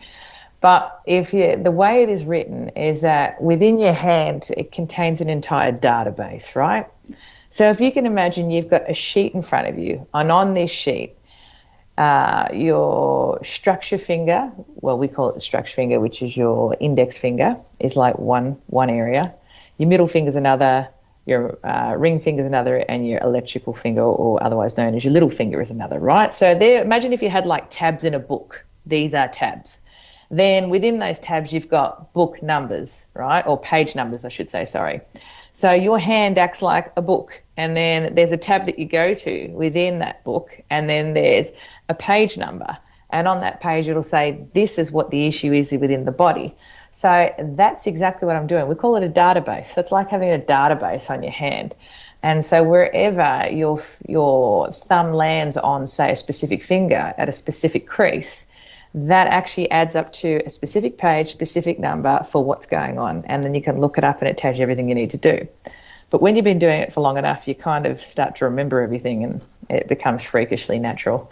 But the way it is written is that within your hand, it contains an entire database, right? So if you can imagine you've got a sheet in front of you, and on this sheet, your structure finger, well, we call it the structure finger, which is your index finger, is like one area. Your middle finger's another, your ring finger's another, and your electrical finger, or otherwise known as your little finger, is another, right? So there, imagine if you had like tabs in a book. These are tabs. Then within those tabs, you've got book numbers, right? Or page numbers, I should say, sorry. So your hand acts like a book, and then there's a tab that you go to within that book, and then there's a page number. And on that page, it'll say, this is what the issue is within the body. So that's exactly what I'm doing. We call it a database. So it's like having a database on your hand. And so wherever your thumb lands on, say, a specific finger at a specific crease, that actually adds up to a specific page, specific number for what's going on. And then you can look it up and it tells you everything you need to do. But when you've been doing it for long enough, you kind of start to remember everything and it becomes freakishly natural.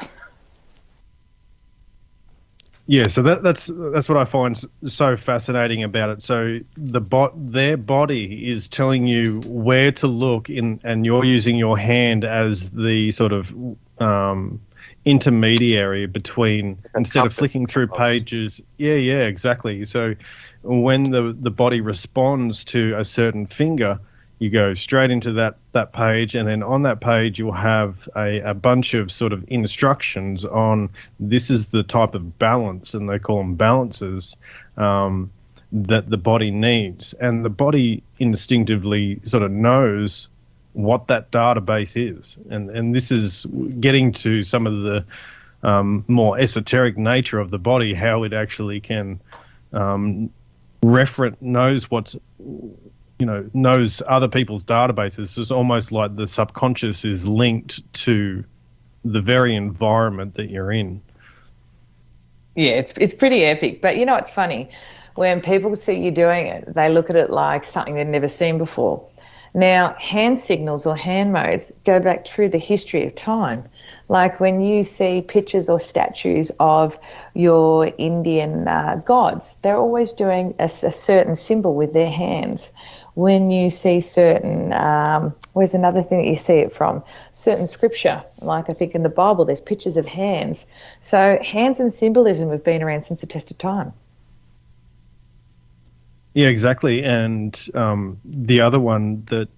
Yeah, so that's what I find so fascinating about it. So their body is telling you where to look in, and you're using your hand as the sort of intermediary between, instead of flicking through pages. Yeah, exactly. So when the body responds to a certain finger, you go straight into that page, and then on that page you'll have a bunch of sort of instructions on, this is the type of balance, and they call them balances, that the body needs. And the body instinctively sort of knows what that database is. And this is getting to some of the more esoteric nature of the body, how it actually can knows other people's databases. It's almost like the subconscious is linked to the very environment that you're in.
Yeah, it's pretty epic. But you know, it's funny. When people see you doing it, they look at it like something they've never seen before. Now, hand signals or hand modes go back through the history of time. Like when you see pictures or statues of your Indian gods, they're always doing a certain symbol with their hands. When you see certain, where's another thing that you see it from? Certain scripture, like I think in the Bible, there's pictures of hands. So hands and symbolism have been around since the test of time.
Yeah, exactly. And the other one that,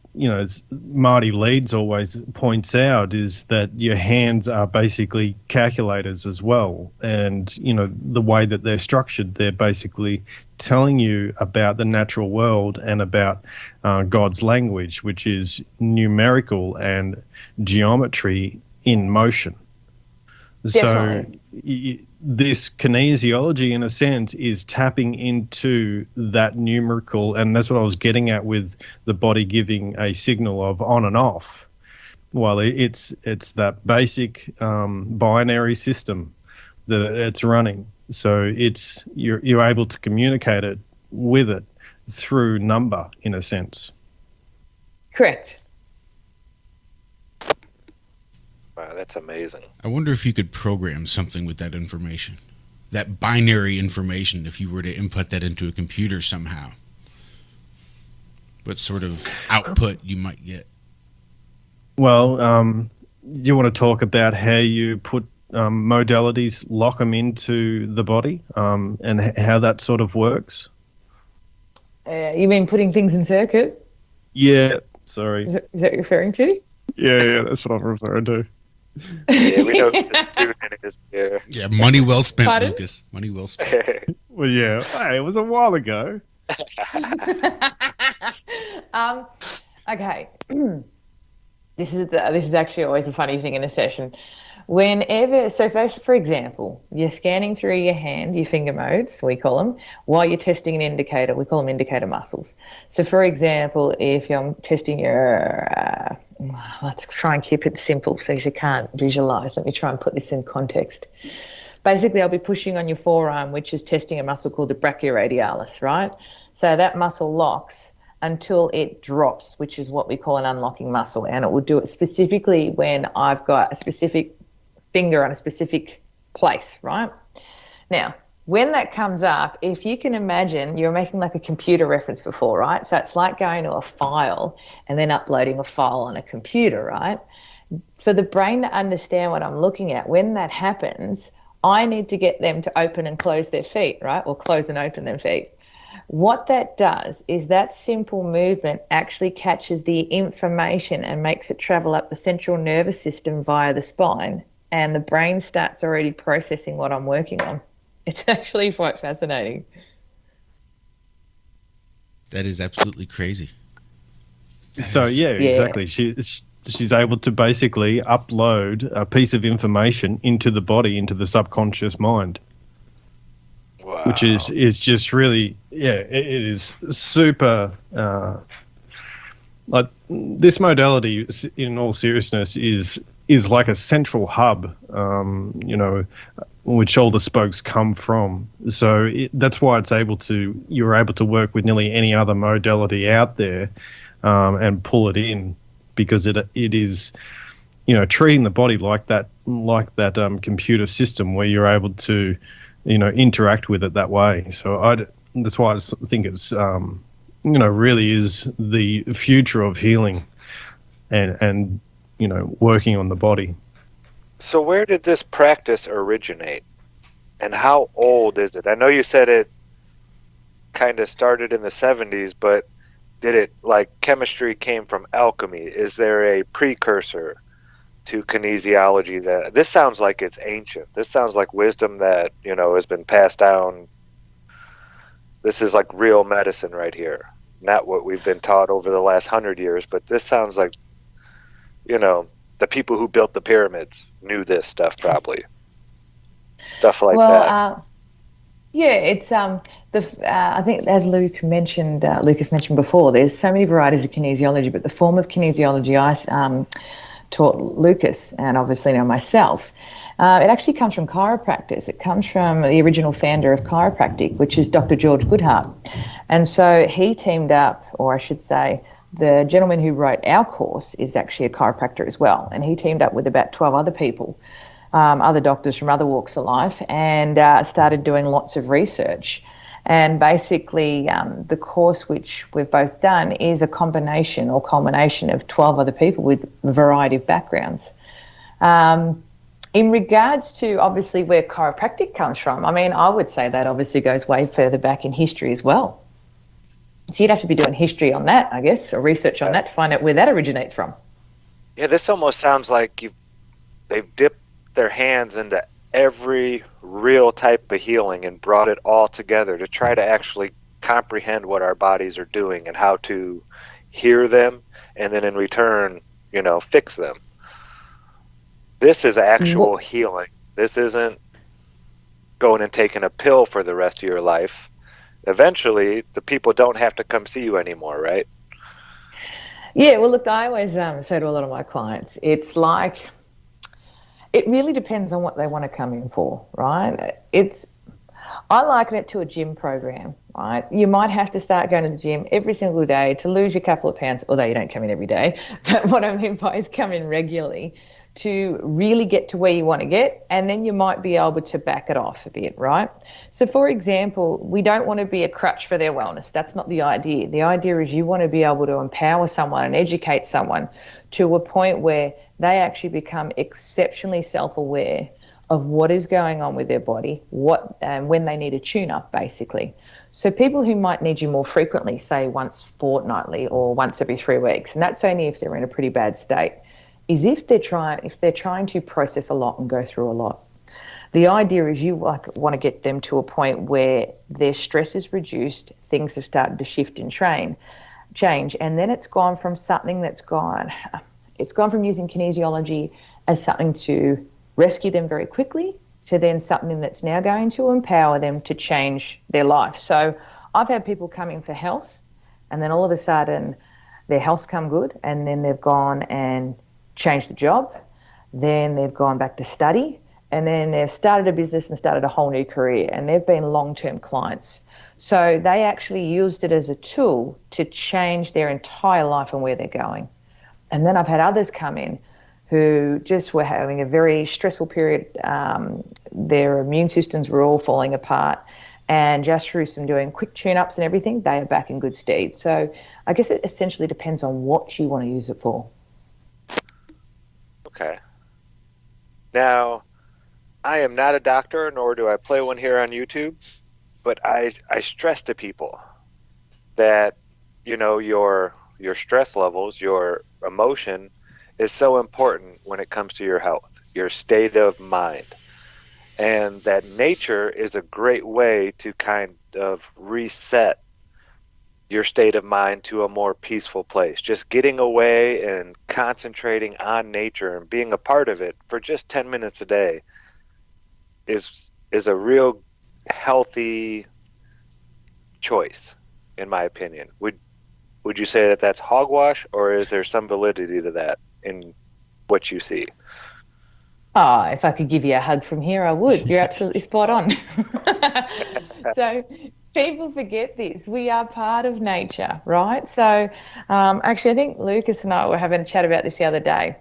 Marty Leeds always points out is that your hands are basically calculators as well. And, the way that they're structured, they're basically telling you about the natural world and about God's language, which is numerical and geometry in motion.
Definitely.
So this kinesiology, in a sense, is tapping into that numerical, and that's what I was getting at with the body giving a signal of on and off. Well, it's that basic binary system that it's running. So you're able to communicate it with it through number, in a sense.
Correct.
Wow, that's amazing.
I wonder if you could program something with that information, that binary information, if you were to input that into a computer somehow. What sort of output you might get?
Well, you want to talk about how you put modalities, lock them into the body, and how that sort of works?
You mean putting things in circuit?
Yeah, sorry.
Is that what you're referring to?
Yeah, that's what I'm referring to.
Yeah, we know who the student is.
Yeah, money well spent,
Pardon?
Lucas. Money well spent.
Well, yeah. Hey, it was a while ago.
Okay. this is actually always a funny thing in a session. Whenever, so first, for example, you're scanning through your hand, your finger modes, we call them, while you're testing an indicator. We call them indicator muscles. So, for example, if you're testing your, let's try and keep it simple so you can't visualize. Let me try and put this in context. Basically, I'll be pushing on your forearm, which is testing a muscle called the brachioradialis, right? So that muscle locks until it drops, which is what we call an unlocking muscle. And it will do it specifically when I've got a specific finger on a specific place, right? Now, when that comes up, if you can imagine, you're making like a computer reference before, right? So it's like going to a file and then uploading a file on a computer, right? For the brain to understand what I'm looking at, when that happens, I need to get them to open and close their feet, right? Or close and open their feet. What that does is that simple movement actually catches the information and makes it travel up the central nervous system via the spine, and the brain starts already processing what I'm working on. It's actually quite fascinating.
That is absolutely crazy.
Exactly. She's able to basically upload a piece of information into the body, into the subconscious mind. Wow. Which is just really, it is super, like this modality, in all seriousness, is like a central hub, which all the spokes come from. So that's why you're able to work with nearly any other modality out there and pull it in, because it is, treating the body like that computer system where you're able to, interact with it that way. So that's why I think it's, really is the future of healing and working on the body.
So where did this practice originate, and how old is it? I know you said it kind of started in the 70s, but did it, like chemistry came from alchemy? Is there a precursor to kinesiology? That this sounds like it's ancient. This sounds like wisdom that, has been passed down. This is like real medicine right here. Not what we've been taught over the last 100 years, but this sounds like, the people who built the pyramids knew this stuff probably. Stuff like that.
It's I think, as Lucas mentioned before, there's so many varieties of kinesiology, but the form of kinesiology I taught Lucas, and obviously now myself, it actually comes from chiropractors. It comes from the original founder of chiropractic, which is Dr. George Goodhart. And so he teamed up, or I should say, the gentleman who wrote our course is actually a chiropractor as well, and he teamed up with about 12 other people, other doctors from other walks of life, and started doing lots of research. And basically, the course which we've both done is a combination or culmination of 12 other people with a variety of backgrounds. In regards to obviously where chiropractic comes from, I would say that obviously goes way further back in history as well. So you'd have to be doing history on that, I guess, or research on that to find out where that originates from.
Yeah, this almost sounds like they've dipped their hands into every real type of healing and brought it all together to try to actually comprehend what our bodies are doing and how to hear them, and then in return, fix them. This is actual healing. This isn't going and taking a pill for the rest of your life. Eventually, the people don't have to come see you anymore, right?
Yeah, well, look, I always say to a lot of my clients, it's like, it really depends on what they want to come in for, right? I liken it to a gym program, right? You might have to start going to the gym every single day to lose a couple of pounds, although you don't come in every day. But what I mean by is come in regularly to really get to where you want to get, and then you might be able to back it off a bit, right? So, for example, we don't want to be a crutch for their wellness. That's not the idea. The idea is you want to be able to empower someone and educate someone to a point where they actually become exceptionally self-aware of what is going on with their body, when they need a tune-up, basically. So people who might need you more frequently, say once fortnightly or once every 3 weeks, and that's only if they're in a pretty bad state, is if they're trying to process a lot and go through a lot. The idea is you want to get them to a point where their stress is reduced, things have started to shift and change, and then it's gone from something that's gone, it's gone from using kinesiology as something to rescue them very quickly to then something that's now going to empower them to change their life. So I've had people come in for health, and then all of a sudden their health's come good, and then they've gone and changed the job, then they've gone back to study, and then they've started a business and started a whole new career, and they've been long-term clients. So they actually used it as a tool to change their entire life and where they're going. And then I've had others come in who just were having a very stressful period. Their immune systems were all falling apart. And just through some doing quick tune-ups and everything, they are back in good stead. So I guess it essentially depends on what you want to use it for.
Okay. Now, I am not a doctor, nor do I play one here on YouTube, but I stress to people that, you know, your stress levels, your emotion is so important when it comes to your health, your state of mind. And that nature is a great way to kind of reset your state of mind to a more peaceful place. Just getting away and concentrating on nature and being a part of it for just 10 minutes a day is a real healthy choice, in my opinion. Would you say that that's hogwash, or is there some validity to that in what you see?
Oh, if I could give you a hug from here, I would. You're absolutely spot on. So people forget this. We are part of nature, right? So actually, I think Lucas and I were having a chat about this the other day.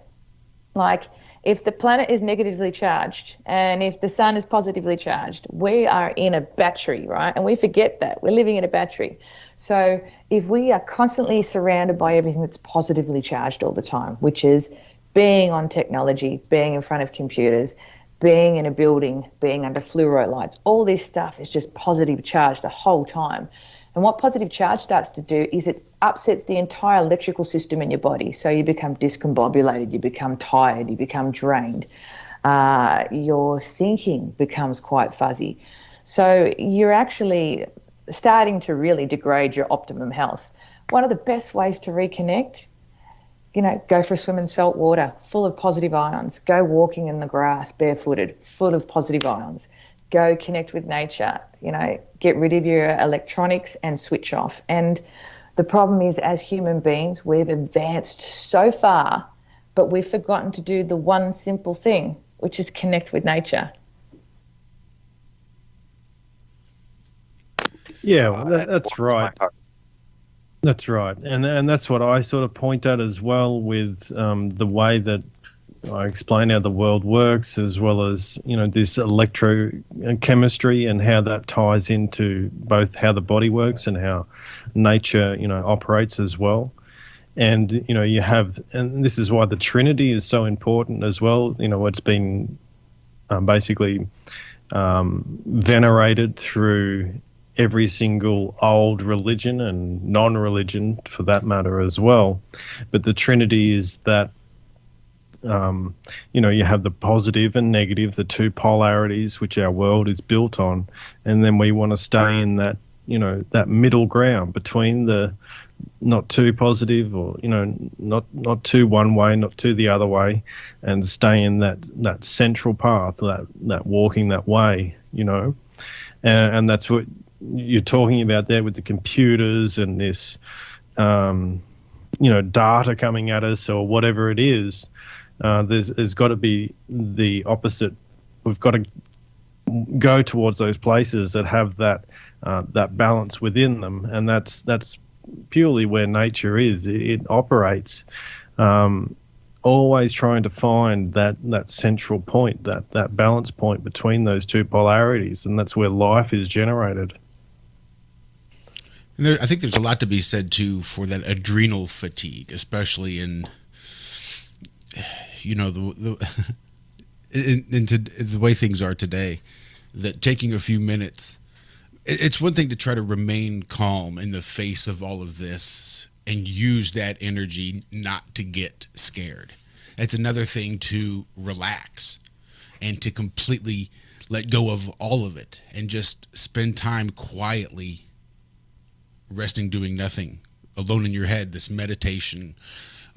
Like, if the planet is negatively charged and if the sun is positively charged, we are in a battery, right? And we forget that. We're living in a battery. So if we are constantly surrounded by everything that's positively charged all the time, which is being on technology, being in front of computers, being in a building, being under fluoro lights, all this stuff is just positive charge the whole time. And what positive charge starts to do is it upsets the entire electrical system in your body. So you become discombobulated, you become tired, you become drained. Your thinking becomes quite fuzzy. So you're actually starting to really degrade your optimum health. One of the best ways to reconnect, you know, go for a swim in salt water full of positive ions. Go walking in the grass barefooted, full of positive ions. Go connect with nature, you know, get rid of your electronics and switch off. And the problem is, as human beings, we've advanced so far, but we've forgotten to do the one simple thing, which is connect with nature.
Yeah, well, that's right. That's right. And that's what I sort of point at as well with the way that I explain how the world works, as well as, you know, this electrochemistry and how that ties into both how the body works and how nature, you know, operates as well. And, you know, you have, and this is why the Trinity is so important as well. You know, it's been basically venerated through every single old religion and non-religion for that matter as well. But the Trinity is that, you know, you have the positive and negative, the two polarities which our world is built on, and then we want to stay in that, you know, that middle ground between the not too positive or, you know, not too one way, not too the other way, and stay in that central path, that walking that way, you know. And that's what you're talking about there with the computers and this, you know, data coming at us or whatever it is. There's got to be the opposite. We've got to go towards those places that have that balance within them, and that's purely where nature is. It operates, always trying to find that central point, that balance point between those two polarities, and that's where life is generated.
And I think there's a lot to be said too for that adrenal fatigue, especially in, you know, the way things are today. That taking a few minutes, it's one thing to try to remain calm in the face of all of this and use that energy not to get scared. It's another thing to relax and to completely let go of all of it and just spend time quietly resting, doing nothing, alone in your head, this meditation,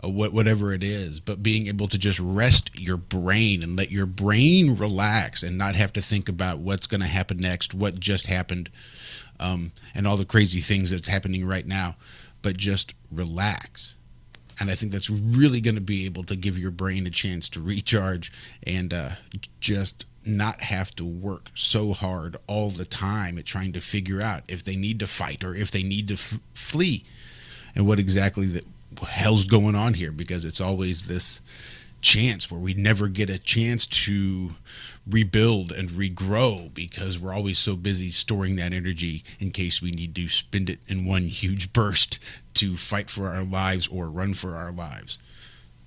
whatever it is, but being able to just rest your brain and let your brain relax and not have to think about what's going to happen next, what just happened, and all the crazy things that's happening right now, but just relax. And I think that's really going to be able to give your brain a chance to recharge and just not have to work so hard all the time at trying to figure out if they need to fight or if they need to flee and what exactly the hell's going on here, because it's always this chance where we never get a chance to rebuild and regrow because we're always so busy storing that energy in case we need to spend it in one huge burst to fight for our lives or run for our lives.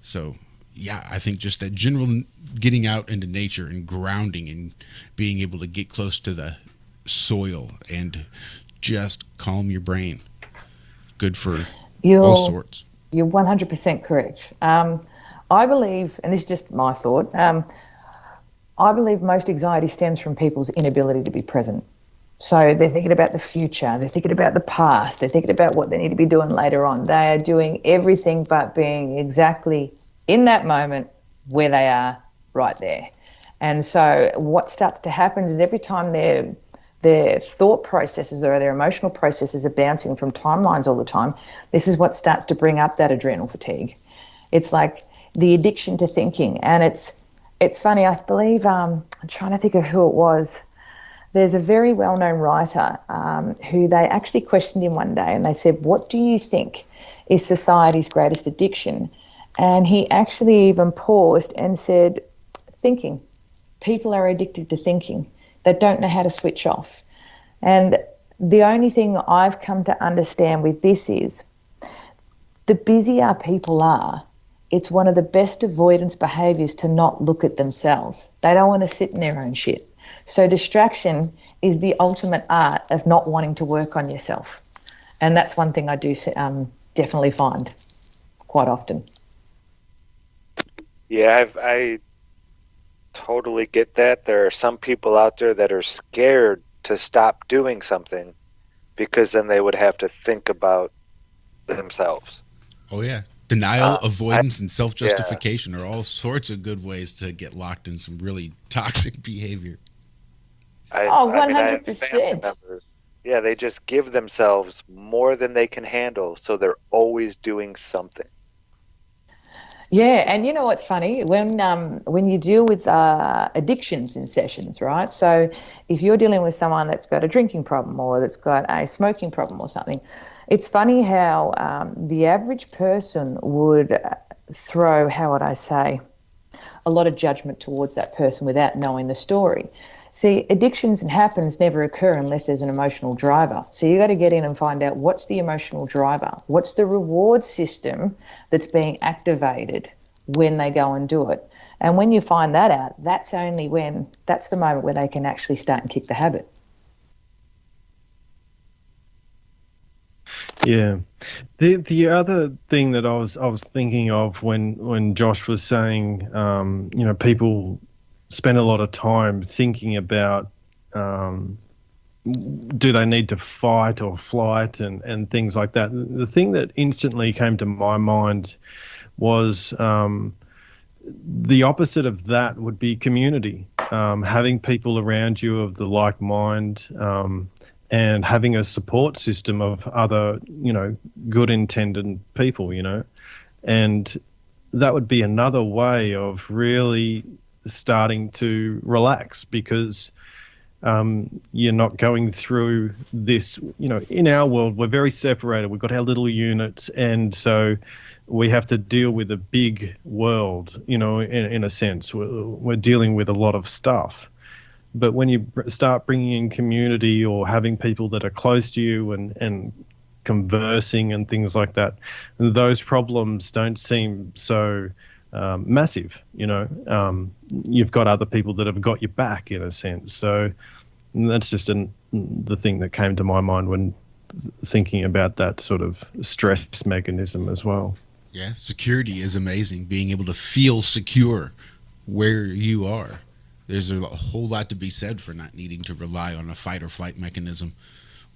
So yeah, I think just that general getting out into nature and grounding and being able to get close to the soil and just calm your brain. Good for all sorts.
You're 100% correct. I believe, and this is just my thought, I believe most anxiety stems from people's inability to be present. So they're thinking about the future, they're thinking about the past, they're thinking about what they need to be doing later on. They are doing everything but being exactly in that moment where they are right there. And so what starts to happen is every time their thought processes or their emotional processes are bouncing from timelines all the time, this is what starts to bring up that adrenal fatigue. It's like the addiction to thinking. And it's funny, I believe, I'm trying to think of who it was. There's a very well-known writer who they actually questioned him one day and they said, what do you think is society's greatest addiction? And he actually even paused and said, thinking. People are addicted to thinking. They don't know how to switch off. And the only thing I've come to understand with this is the busier people are, it's one of the best avoidance behaviours to not look at themselves. They don't want to sit in their own shit. So distraction is the ultimate art of not wanting to work on yourself. And that's one thing I do definitely find quite often.
Yeah, I totally get that. There are some people out there that are scared to stop doing something because then they would have to think about themselves.
Oh, yeah. Denial, avoidance, and self-justification are all sorts of good ways to get locked in some really toxic behavior.
100%.
Yeah, they just give themselves more than they can handle, so they're always doing something.
Yeah, and you know what's funny? When you deal with addictions in sessions, right? So if you're dealing with someone that's got a drinking problem or that's got a smoking problem or something, it's funny how the average person would throw, how would I say, a lot of judgment towards that person without knowing the story. See, addictions and happens never occur unless there's an emotional driver. So you got to get in and find out what's the emotional driver, what's the reward system that's being activated when they go and do it. And when you find that out, that's the moment where they can actually start and kick the habit.
Yeah. The other thing that I was thinking of when Josh was saying, people spend a lot of time thinking about do they need to fight or flight and things like that. The thing that instantly came to my mind was the opposite of that would be community, having people around you of the like mind, and having a support system of other, good intended people, and that would be another way of really starting to relax, because you're not going through this, in our world, we're very separated. We've got our little units, and so we have to deal with a big world, in a sense. We're dealing with a lot of stuff. But when you start bringing in community or having people that are close to you and conversing and things like that, those problems don't seem so massive. You've got other people that have got your back in a sense. So that's just the thing that came to my mind when thinking about that sort of stress mechanism as well.
Yeah, security is amazing. Being able to feel secure where you are. There's a whole lot to be said for not needing to rely on a fight or flight mechanism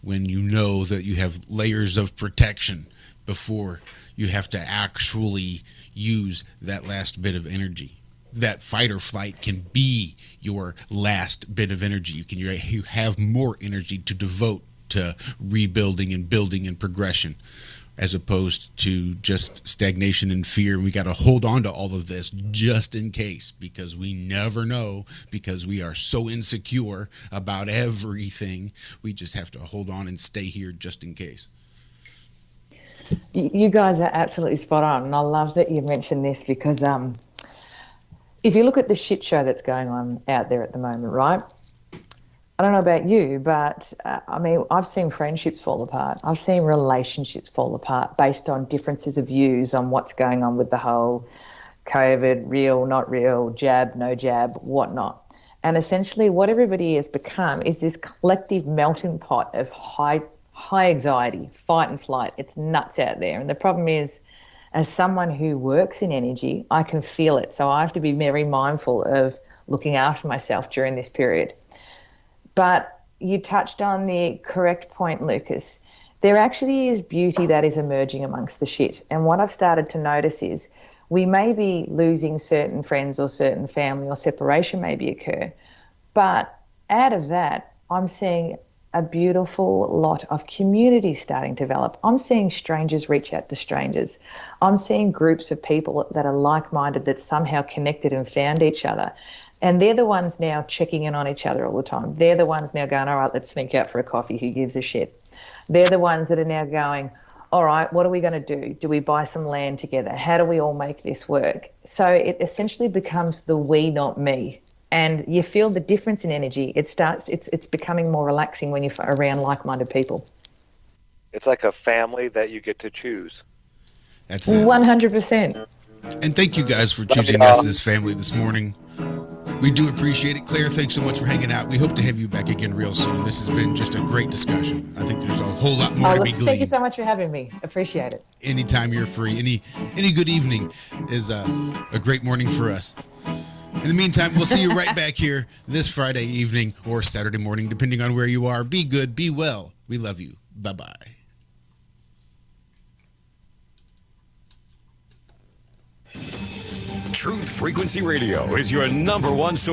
when you know that you have layers of protection before you have to actually use that last bit of energy. That fight or flight can be your last bit of energy. You have more energy to devote to rebuilding and building and progression, as opposed to just stagnation and fear. And we got to hold on to all of this just in case, because we never know, because we are so insecure about everything. We just have to hold on and stay here just in case.
You guys are absolutely spot on, and I love that you mentioned this because if you look at the shit show that's going on out there at the moment, right? I don't know about you, but I mean, I've seen friendships fall apart. I've seen relationships fall apart based on differences of views on what's going on with the whole COVID, real, not real, jab, no jab, whatnot. And essentially what everybody has become is this collective melting pot of high anxiety, fight and flight. It's nuts out there. And the problem is, as someone who works in energy, I can feel it. So I have to be very mindful of looking after myself during this period. But you touched on the correct point, Lucas. There actually is beauty that is emerging amongst the shit. And what I've started to notice is we may be losing certain friends or certain family, or separation maybe occur. But out of that, I'm seeing a beautiful lot of community starting to develop. I'm seeing strangers reach out to strangers. I'm seeing groups of people that are like-minded, that somehow connected and found each other. And they're the ones now checking in on each other all the time. They're the ones now going, all right, let's sneak out for a coffee. Who gives a shit? They're the ones that are now going, all right, what are we going to do? Do we buy some land together? How do we all make this work? So it essentially becomes the we, not me. And you feel the difference in energy. It's becoming more relaxing when you're around like-minded people.
It's like a family that you get to choose.
That's it.
100%.
And thank you guys for choosing us as family this morning. We do appreciate it. Claire, thanks so much for hanging out. We hope to have you back again real soon. This has been just a great discussion. I think there's a whole lot more to be gleaned.
Thank you so much for having me. Appreciate it.
Anytime you're free. Any good evening is a great morning for us. In the meantime, we'll see you right back here this Friday evening or Saturday morning, depending on where you are. Be good, be well. We love you. Bye-bye.
Truth Frequency Radio is your #1 source